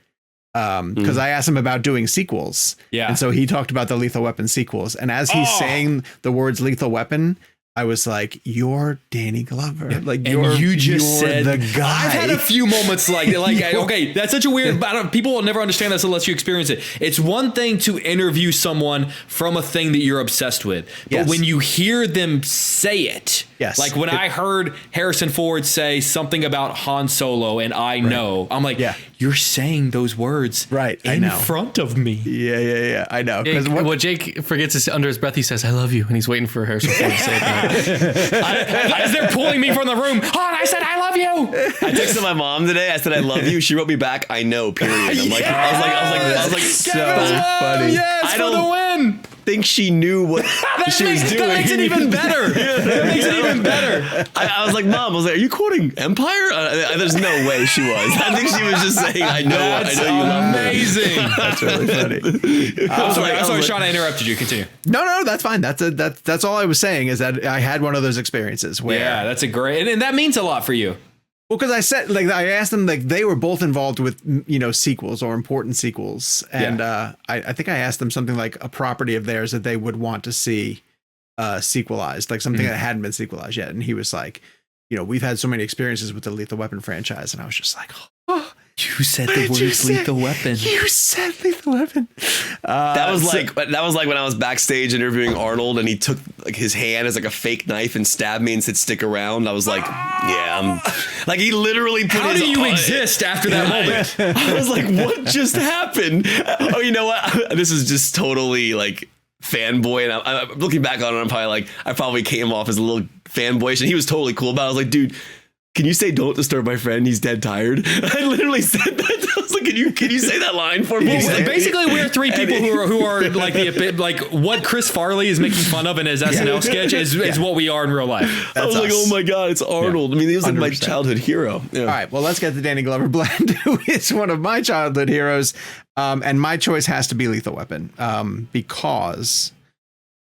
Because I asked him about doing sequels. Yeah. And so he talked about the Lethal Weapon sequels. And as he's saying the words Lethal Weapon, I was like, "You're Danny Glover." Yeah. Like, you just said the guy. I've had a few moments like okay, that's such a weird. People will never understand this unless you experience it. It's one thing to interview someone from a thing that you're obsessed with, but when you hear them say it, like when I heard Harrison Ford say something about Han Solo, and I know, I'm like, you're saying those words in front of me. Yeah, I know. Because what Jake forgets is under his breath, he says, "I love you," and he's waiting for Harrison Ford to say that. As they're pulling me from the room, I said, "I love you." I texted my mom today. I said, "I love you." She wrote me back, "I know." Period. I'm like, I was like, so funny. Yes, I don't for the win. Think she knew what she was doing. That makes it even better. That makes it even better. I was like, "Mom," I was like, "Are you quoting Empire?" There's no way she was. I think she was just saying, "I know, I know you love me." Amazing. That's really funny. I'm sorry, Sean, I interrupted you. Continue. No, that's fine. That's all I was saying is that I had one of those experiences where that's a great, and that means a lot for you. Well, because I said, I asked them, they were both involved with, sequels or important sequels. And I think I asked them something like a property of theirs that they would want to see sequelized, like something that hadn't been sequelized yet. And he was like, we've had so many experiences with the Lethal Weapon franchise. And I was just like, oh. You said the words Lethal Weapon. You said Lethal Weapon. That was like when I was backstage interviewing Arnold, and he took his hand as a fake knife and stabbed me and said, "Stick around." I was like, "Yeah, I'm." He literally put. How do you exist after that moment? I was like, "What just happened?" Oh, you know what? This is just totally fanboy, and I'm looking back on it. I'm probably I probably came off as a little fanboyish, and he was totally cool about it. I was like, "Dude, can you say 'Don't disturb my friend, he's dead tired'?" I literally said that. I was like, can you say that line for me? Basically, we're three people who are what Chris Farley is making fun of in his SNL sketch is what we are in real life. I was like, "Oh my God, it's Arnold." I mean, he was my childhood hero. Yeah. All right, well, let's get to Danny Glover blend, who is one of my childhood heroes. And my choice has to be Lethal Weapon because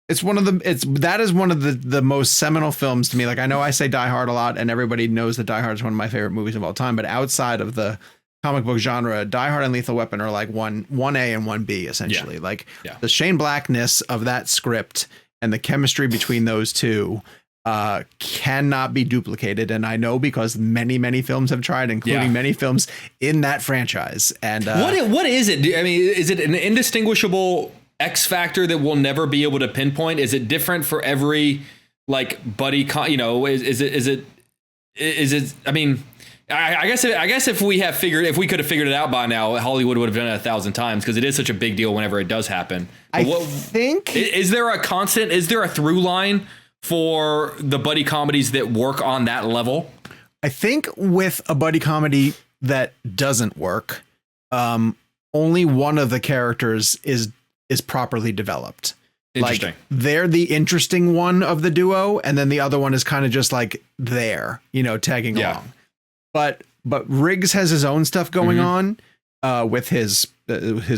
that is one of the most seminal films to me. I know I say Die Hard a lot, and everybody knows that Die Hard is one of my favorite movies of all time. But outside of the comic book genre, Die Hard and Lethal Weapon are 1A and 1B essentially. The Shane Blackness of that script and the chemistry between those two cannot be duplicated. And I know because many films have tried, including many films in that franchise. And what is it? I mean, is it an indistinguishable X factor that we'll never be able to pinpoint? Is it different for every buddy? Is it? I mean, I guess if we could have figured it out by now, Hollywood would have done it 1,000 times because it is such a big deal whenever it does happen. I think is there a constant? Is there a through line for the buddy comedies that work on that level? I think with a buddy comedy that doesn't work, only one of the characters is properly developed. Interesting. They're the interesting one of the duo, and then the other one is kind of just there, tagging along. But but Riggs has his own stuff going on with his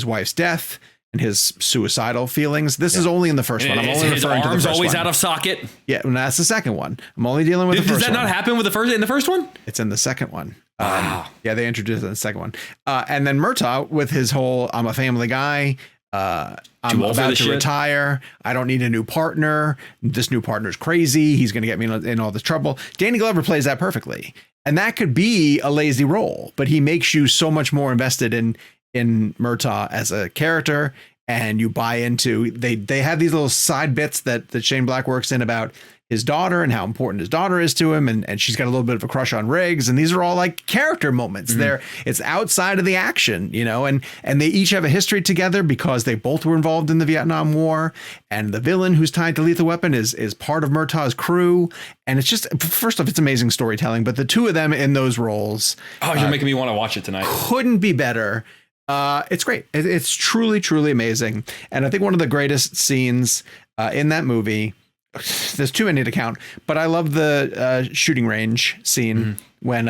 wife's death and his suicidal feelings. This is only in the first one. I'm only referring to the first always one. out of socket. Yeah, and that's the second one. I'm only dealing with the first one. Does that not happen with in the first one? It's in the second one. Yeah, they introduced it in the second one. And then Murtaugh with his whole, I'm a family guy. I'm about to retire. I don't need a new partner. This new partner's crazy. He's going to get me in all this trouble. Danny Glover plays that perfectly. And that could be a lazy role, but he makes you so much more invested in Murtaugh as a character. And you buy into, they have these little side bits that Shane Black works in about his daughter and how important his daughter is to him. And she's got a little bit of a crush on Riggs. And these are all like character moments there. It's outside of the action, and they each have a history together because they both were involved in the Vietnam War. And the villain who's tied to Lethal Weapon is part of Murtaugh's crew. And it's just, first off, it's amazing storytelling, but the two of them in those roles. Oh, you're making me want to watch it tonight. Couldn't be better. It's great. It's truly, truly amazing. And I think one of the greatest scenes in that movie, there's too many to count, but I love the shooting range scene when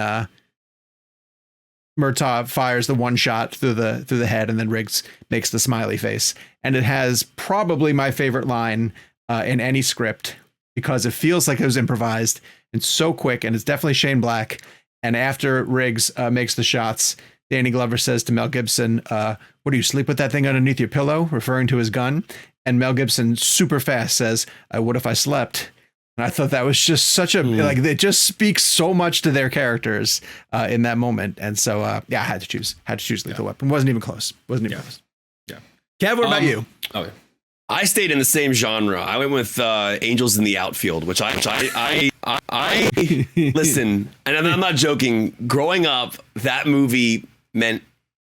Murtaugh fires the one shot through the head, and then Riggs makes the smiley face. And it has probably my favorite line in any script because it feels like it was improvised and so quick, and it's definitely Shane Black. And after Riggs makes the shots, Danny Glover says to Mel Gibson, what do you sleep with that thing underneath your pillow? Referring to his gun. And Mel Gibson super fast says, what if I slept? And I thought that was just such a, like, it just speaks so much to their characters in that moment. And so, I had to choose Lethal Weapon. Wasn't even close. Wasn't even close. Yeah. Kev, what about you? Okay. I stayed in the same genre. I went with Angels in the Outfield, which I listen, and I'm not joking. Growing up, that movie meant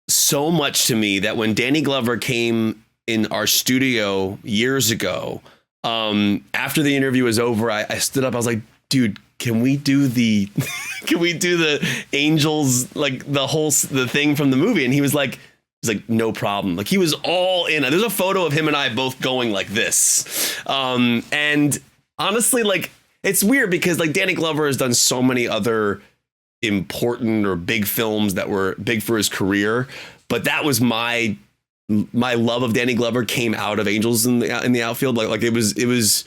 so much to me that when Danny Glover came in our studio years ago, after the interview was over, I stood up. I was like, dude, can we do the Angels, like the thing from the movie? And he was like, no problem. Like, he was all in. There's a photo of him and I both going like this. And honestly, like, it's weird because like Danny Glover has done so many other important or big films that were big for his career. But that was my love of Danny Glover came out of Angels in the Outfield. Like it was,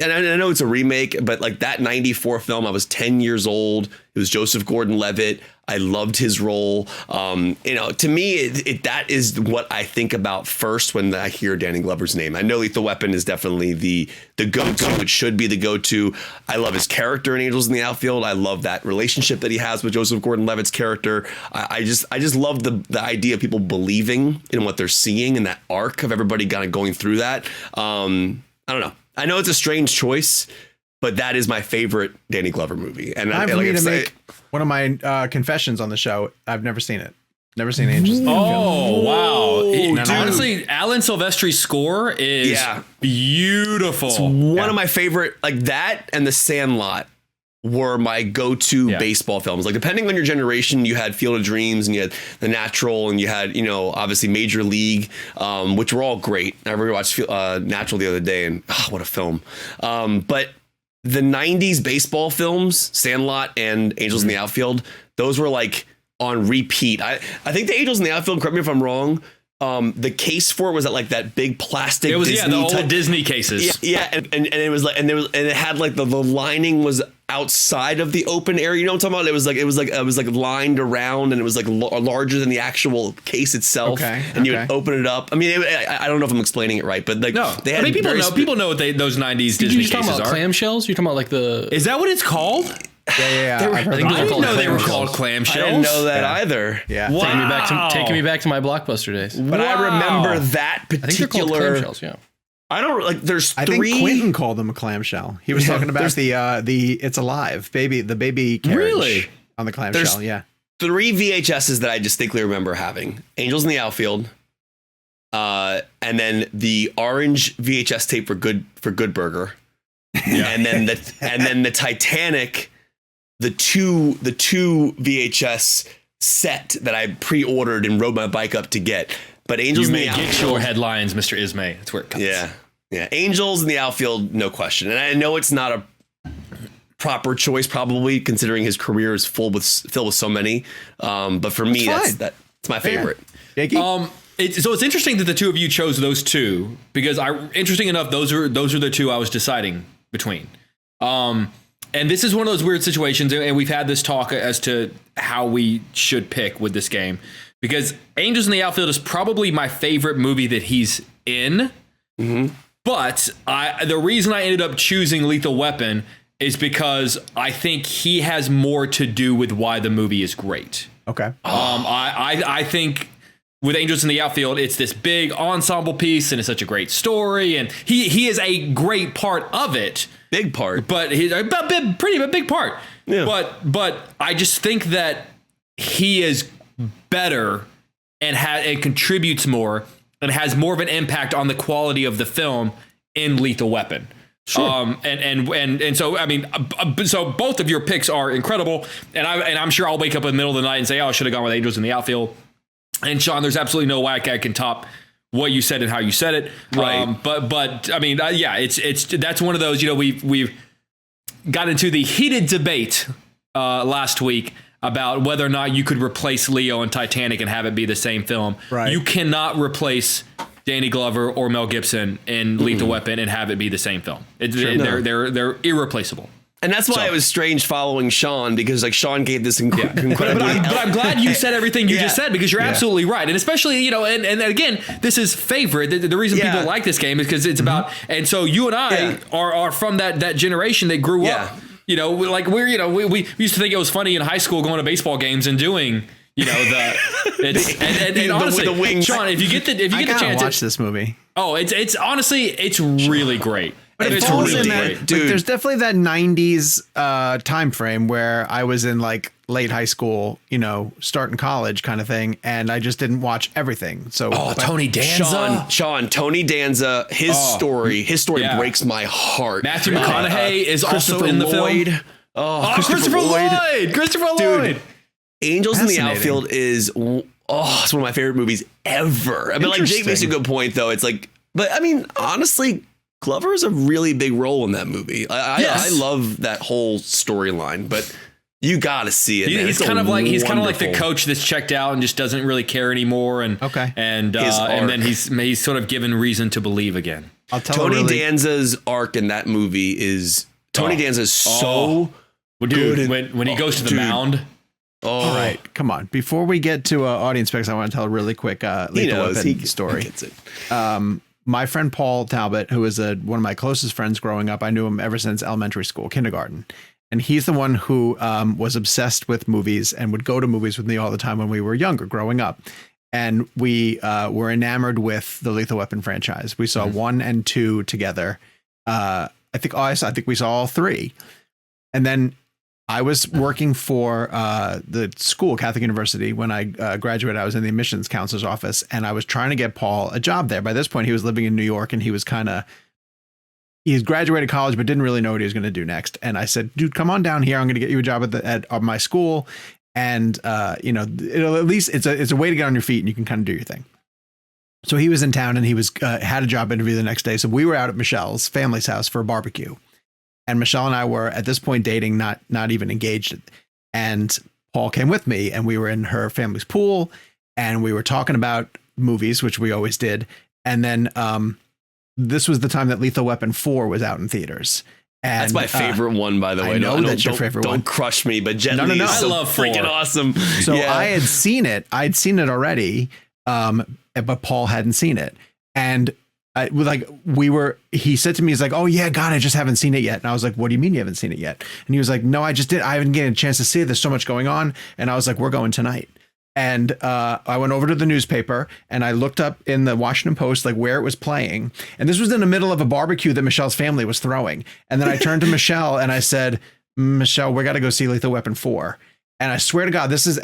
and I know it's a remake, but like that 94 film, I was 10 years old. It was Joseph Gordon-Levitt. I loved his role. To me, that is what I think about first when I hear Danny Glover's name. I know Lethal Weapon is definitely the go-to. It should be the go-to. I love his character in Angels in the Outfield. I love that relationship that he has with Joseph Gordon-Levitt's character. I just love the idea of people believing in what they're seeing and that arc of everybody kind of going through that. I don't know. I know it's a strange choice, but that is my favorite Danny Glover movie. And I need to make one of my confessions on the show. I've never seen it. Never seen Angels in the Outfield. Oh, wow. Dude. Honestly, Alan Silvestri's score is beautiful. It's one of my favorite, like that and The Sandlot were my go-to baseball films. Like, depending on your generation, you had Field of Dreams and you had The Natural and you had, obviously Major League, which were all great. I rewatched Natural the other day and what a film. But the 90s baseball films, Sandlot and Angels in the Outfield, those were like on repeat. I think the Angels in the Outfield, correct me if I'm wrong, the case for it was that big plastic. It was Disney the old Disney cases. Yeah, and it was like, and it had like the lining was outside of the open area. You know what I'm talking about? It was like lined around, and it was like larger than the actual case itself. Okay. And you would open it up. I mean, I don't know if I'm explaining it right, but like they had people know what those 90s Disney cases talking about are. Clamshells? You're talking about like the. Is that what it's called? Yeah. I didn't know they were called clamshells. I didn't know that either. Yeah. Wow. Taking me back to my Blockbuster days. But I remember that particular. I think they're called clamshells. Yeah. I don't like. There's I three. think Quentin called them a clamshell. He was talking about the It's Alive the baby carriage on the clamshell. There's 3 VHSs that I distinctly remember having: Angels in the Outfield, and then the orange VHS tape for Good Burger, and then the Titanic, the two VHS set that I pre-ordered and rode my bike up to get. But Angels in the Outfield, get your headlines, Mr. Ismay. That's where it comes. Yeah. Angels in the Outfield, no question. And I know it's not proper choice, probably considering his career is filled with so many. But for me, that's my favorite. Jakey? So it's interesting that the two of you chose those two because interesting enough, those are the two I was deciding between. And this is one of those weird situations, and we've had this talk as to how we should pick with this game, because Angels in the Outfield is probably my favorite movie that he's in. Mm-hmm. But the reason I ended up choosing Lethal Weapon is because I think he has more to do with why the movie is great. Okay. I think with Angels in the Outfield, it's this big ensemble piece, and it's such a great story, and he is a great part of it. Big part, but he's a big part. Yeah. But I just think that he is better and contributes more and has more of an impact on the quality of the film in Lethal Weapon. Sure. And so I mean, so both of your picks are incredible, and I'm sure I'll wake up in the middle of the night and say, oh, I should have gone with Angels in the Outfield. And Sean, there's absolutely no way I can top what you said and how you said it. Right. But I mean, yeah, it's that's one of those, we've got into the heated debate last week about whether or not you could replace Leo and Titanic and have it be the same film. Right. You cannot replace Danny Glover or Mel Gibson in Lethal Weapon and have it be the same film. They're irreplaceable. And that's why it was strange following Sean, because like Sean gave this incredibly. But I'm glad you said everything you just said, because you're absolutely right. And especially, and again, this is favorite. The reason people like this game is because it's about, and so you and I are from that generation that grew up. Like we used to think it was funny in high school going to baseball games and doing, honestly, the wings. Sean, if you get the chance, watch this movie. Oh, it's honestly, it's really great. But it's falls really in that, great. dude. Like, there's definitely that 90s time frame where I was in like late high school, starting college kind of thing, and I just didn't watch everything. So Tony Danza. Sean, Tony Danza, his story breaks my heart. Matthew McConaughey is also in the Lloyd. film. Christopher Lloyd. Christopher Lloyd. Angels in the Outfield is it's one of my favorite movies ever. I mean, like Jake makes a good point though. It's like, but I mean, honestly, Glover is a really big role in that movie. I love that whole storyline, but you got to see it. He's kind of like the coach that's checked out and just doesn't really care anymore. And and then he's sort of given reason to believe again. Tony Danza's arc in that movie is Danza is so good. When he goes to the mound. All right, come on. Before we get to audience picks, I want to tell a really quick Lethal Weapon story. He gets it. My friend Paul Talbot, who was one of my closest friends growing up, I knew him ever since elementary school, kindergarten. And he's the one who was obsessed with movies and would go to movies with me all the time when we were younger, growing up. And we were enamored with the Lethal Weapon franchise. We saw 1 and 2 together. I think we saw all 3. And then I was working for the school, Catholic University. When I graduated, I was in the admissions counselor's office, and I was trying to get Paul a job there. By this point, he was living in New York, and he graduated college, but didn't really know what he was going to do next. And I said, dude, come on down here. I'm going to get you a job at my school. And, it'll at least it's a way to get on your feet, and you can kind of do your thing. So he was in town, and he was had a job interview the next day. So we were out at Michelle's family's house for a barbecue. And Michelle and I were at this point dating, not even engaged. And Paul came with me, and we were in her family's pool, and we were talking about movies, which we always did. And then this was the time that Lethal Weapon 4 was out in theaters. And that's my favorite one, by the way. I know that's your favorite one. Don't crush me, but Jet Li is so freaking awesome. So I had seen it. I'd seen it already, but Paul hadn't seen it. And he said to me, he's like, oh yeah, God, I just haven't seen it yet. And I was like, what do you mean you haven't seen it yet? And he was like, no, I just did. I haven't gotten a chance to see it. There's so much going on. And I was like, we're going tonight. And I went over to the newspaper, and I looked up in the Washington Post, like where it was playing. And this was in the middle of a barbecue that Michelle's family was throwing. And then I turned to Michelle and I said, Michelle, we got to go see Lethal Weapon 4. And I swear to God, this is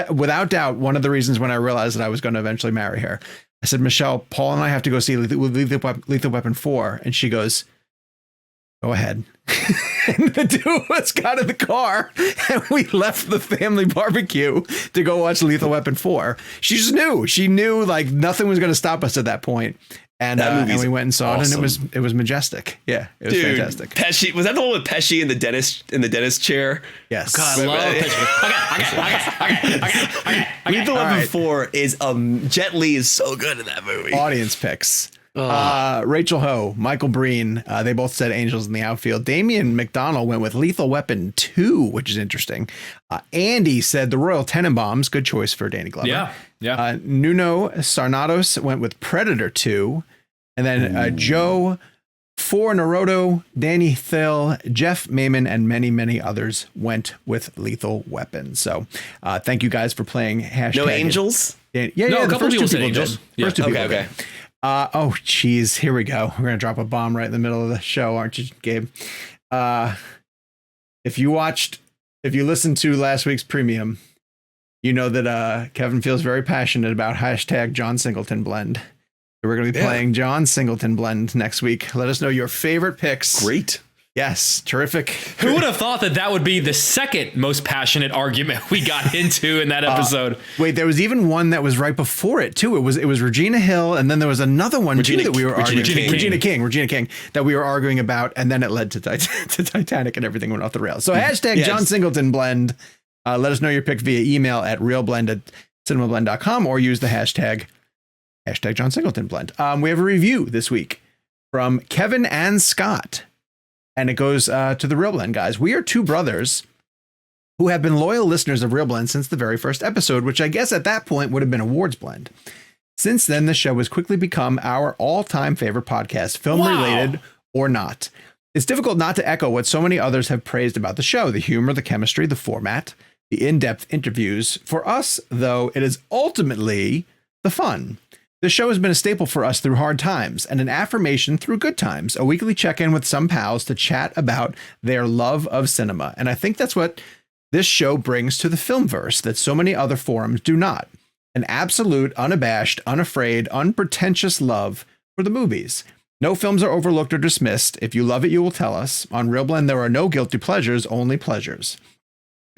without doubt one of the reasons when I realized that I was going to eventually marry her. I said, Michelle, Paul and I have to go see Lethal Weapon 4. And she goes, go ahead. And the two of us got in the car, and we left the family barbecue to go watch Lethal Weapon 4. She just knew. She knew like nothing was going to stop us at that point. And That movie's we went and saw it, and awesome. it was majestic. Yeah, it was fantastic. Pesci, was that the one with Pesci in the dentist chair? Yes. God, I love Pesci. Lethal Weapon right. 4 is Jet Li is so good in that movie. Audience picks. Rachel Ho, Michael Breen, they both said Angels in the Outfield. Damian McDonald went with Lethal Weapon 2, which is interesting. Andy said The Royal Tenenbaums, good choice for Danny Glover. Yeah. Nuno Sarnados went with Predator 2. And then Joe Fornaroto, Danny Thill, Jeff Maiman, and many, many others went with Lethal Weapon. So thank you guys for playing hashtag. No Angels? Yeah, No, a the couple first people two said Angels. did. First two people Okay. did. Oh, geez. Here we go. We're going to drop a bomb right in the middle of the show, aren't you, Gabe? If you listened to last week's premium, you know that Kevin feels very passionate about hashtag John Singleton Blend. We're going to be playing John Singleton Blend next week. Let us know your favorite picks. Great. Yes, terrific. Who would have thought that would be the second most passionate argument we got into in that episode? Wait, there was even one that was right before it too. It was Regina Hill, and then there was another one too that we were arguing. Regina King, that we were arguing about, and then it led to Titanic, and everything went off the rails. So hashtag John Singleton Blend. Let us know your pick via email at realblend@cinemablend.com or use the hashtag John Singleton Blend. We have a review this week from Kevin and Scott. And it goes to the ReelBlend guys. We are two brothers who have been loyal listeners of ReelBlend since the very first episode, which I guess at that point would have been Awards Blend. Since then, the show has quickly become our all-time favorite podcast, film-related or not. It's difficult not to echo what so many others have praised about the show: the humor, the chemistry, the format, the in-depth interviews. For us, though, it is ultimately the fun. The show has been a staple for us through hard times and an affirmation through good times, a weekly check-in with some pals to chat about their love of cinema. And I think that's what this show brings to the Filmverse that so many other forums do not. An absolute, unabashed, unafraid, unpretentious love for the movies. No films are overlooked or dismissed. If you love it, you will tell us. On ReelBlend, there are no guilty pleasures, only pleasures.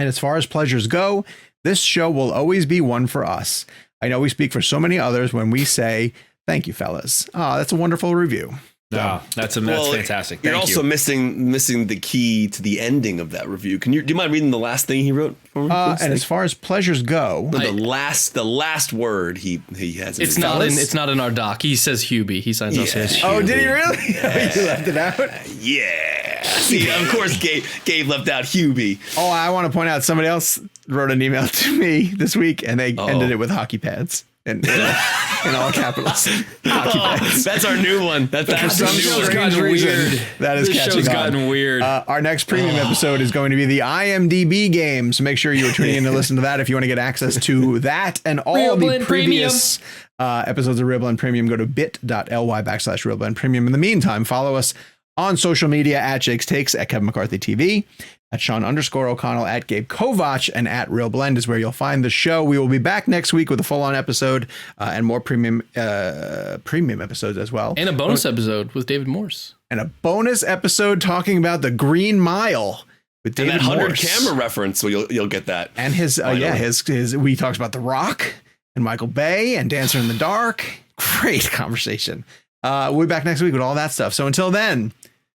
And as far as pleasures go, this show will always be one for us. I know we speak for so many others when we say, thank you, fellas. That's a wonderful review. That's fantastic. You're Thank also you. missing the key to the ending of that review. Do you mind reading the last thing he wrote for me? And as far as pleasures go, the last word he has. It's not in our doc. He says Hubie. He signs off saying Hubie. oh, did he really? You left it out? Yeah. See, of course, Gabe left out Hubie. Oh, I want to point out somebody else wrote an email to me this week, and they ended it with hockey pads. In all capitals. Hockey pads. That's our new one. That's some new strange one. reason that is This catching show's on. gotten weird. Our next premium episode is going to be the IMDb game, so make sure you are tuning in to listen to that if you want to get access to that and all the ReelBlend previous episodes of ReelBlend Premium. Go to bit.ly/ReelBlend Premium. In the meantime, follow us on social media at Jake's Takes, at Kevin McCarthy TV, at Sean_O'Connell, at Gabe Kovach, and at ReelBlend is where you'll find the show. We will be back next week with a full-on episode and more premium episodes as well. And a bonus episode with David Morse. And a bonus episode talking about the Green Mile with And David that 100 Morse. camera reference, so you'll get that. And his we talked about The Rock and Michael Bay and Dancer in the Dark. Great conversation. We'll be back next week with all that stuff. So until then,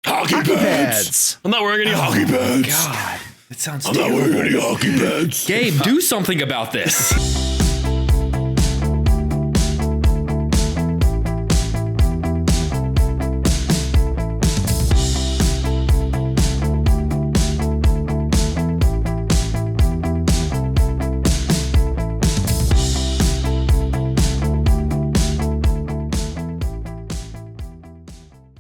Hockey pads. I'm not wearing any hockey pads. God, it sounds I'm not wearing any hockey pads. Gabe, do something about this.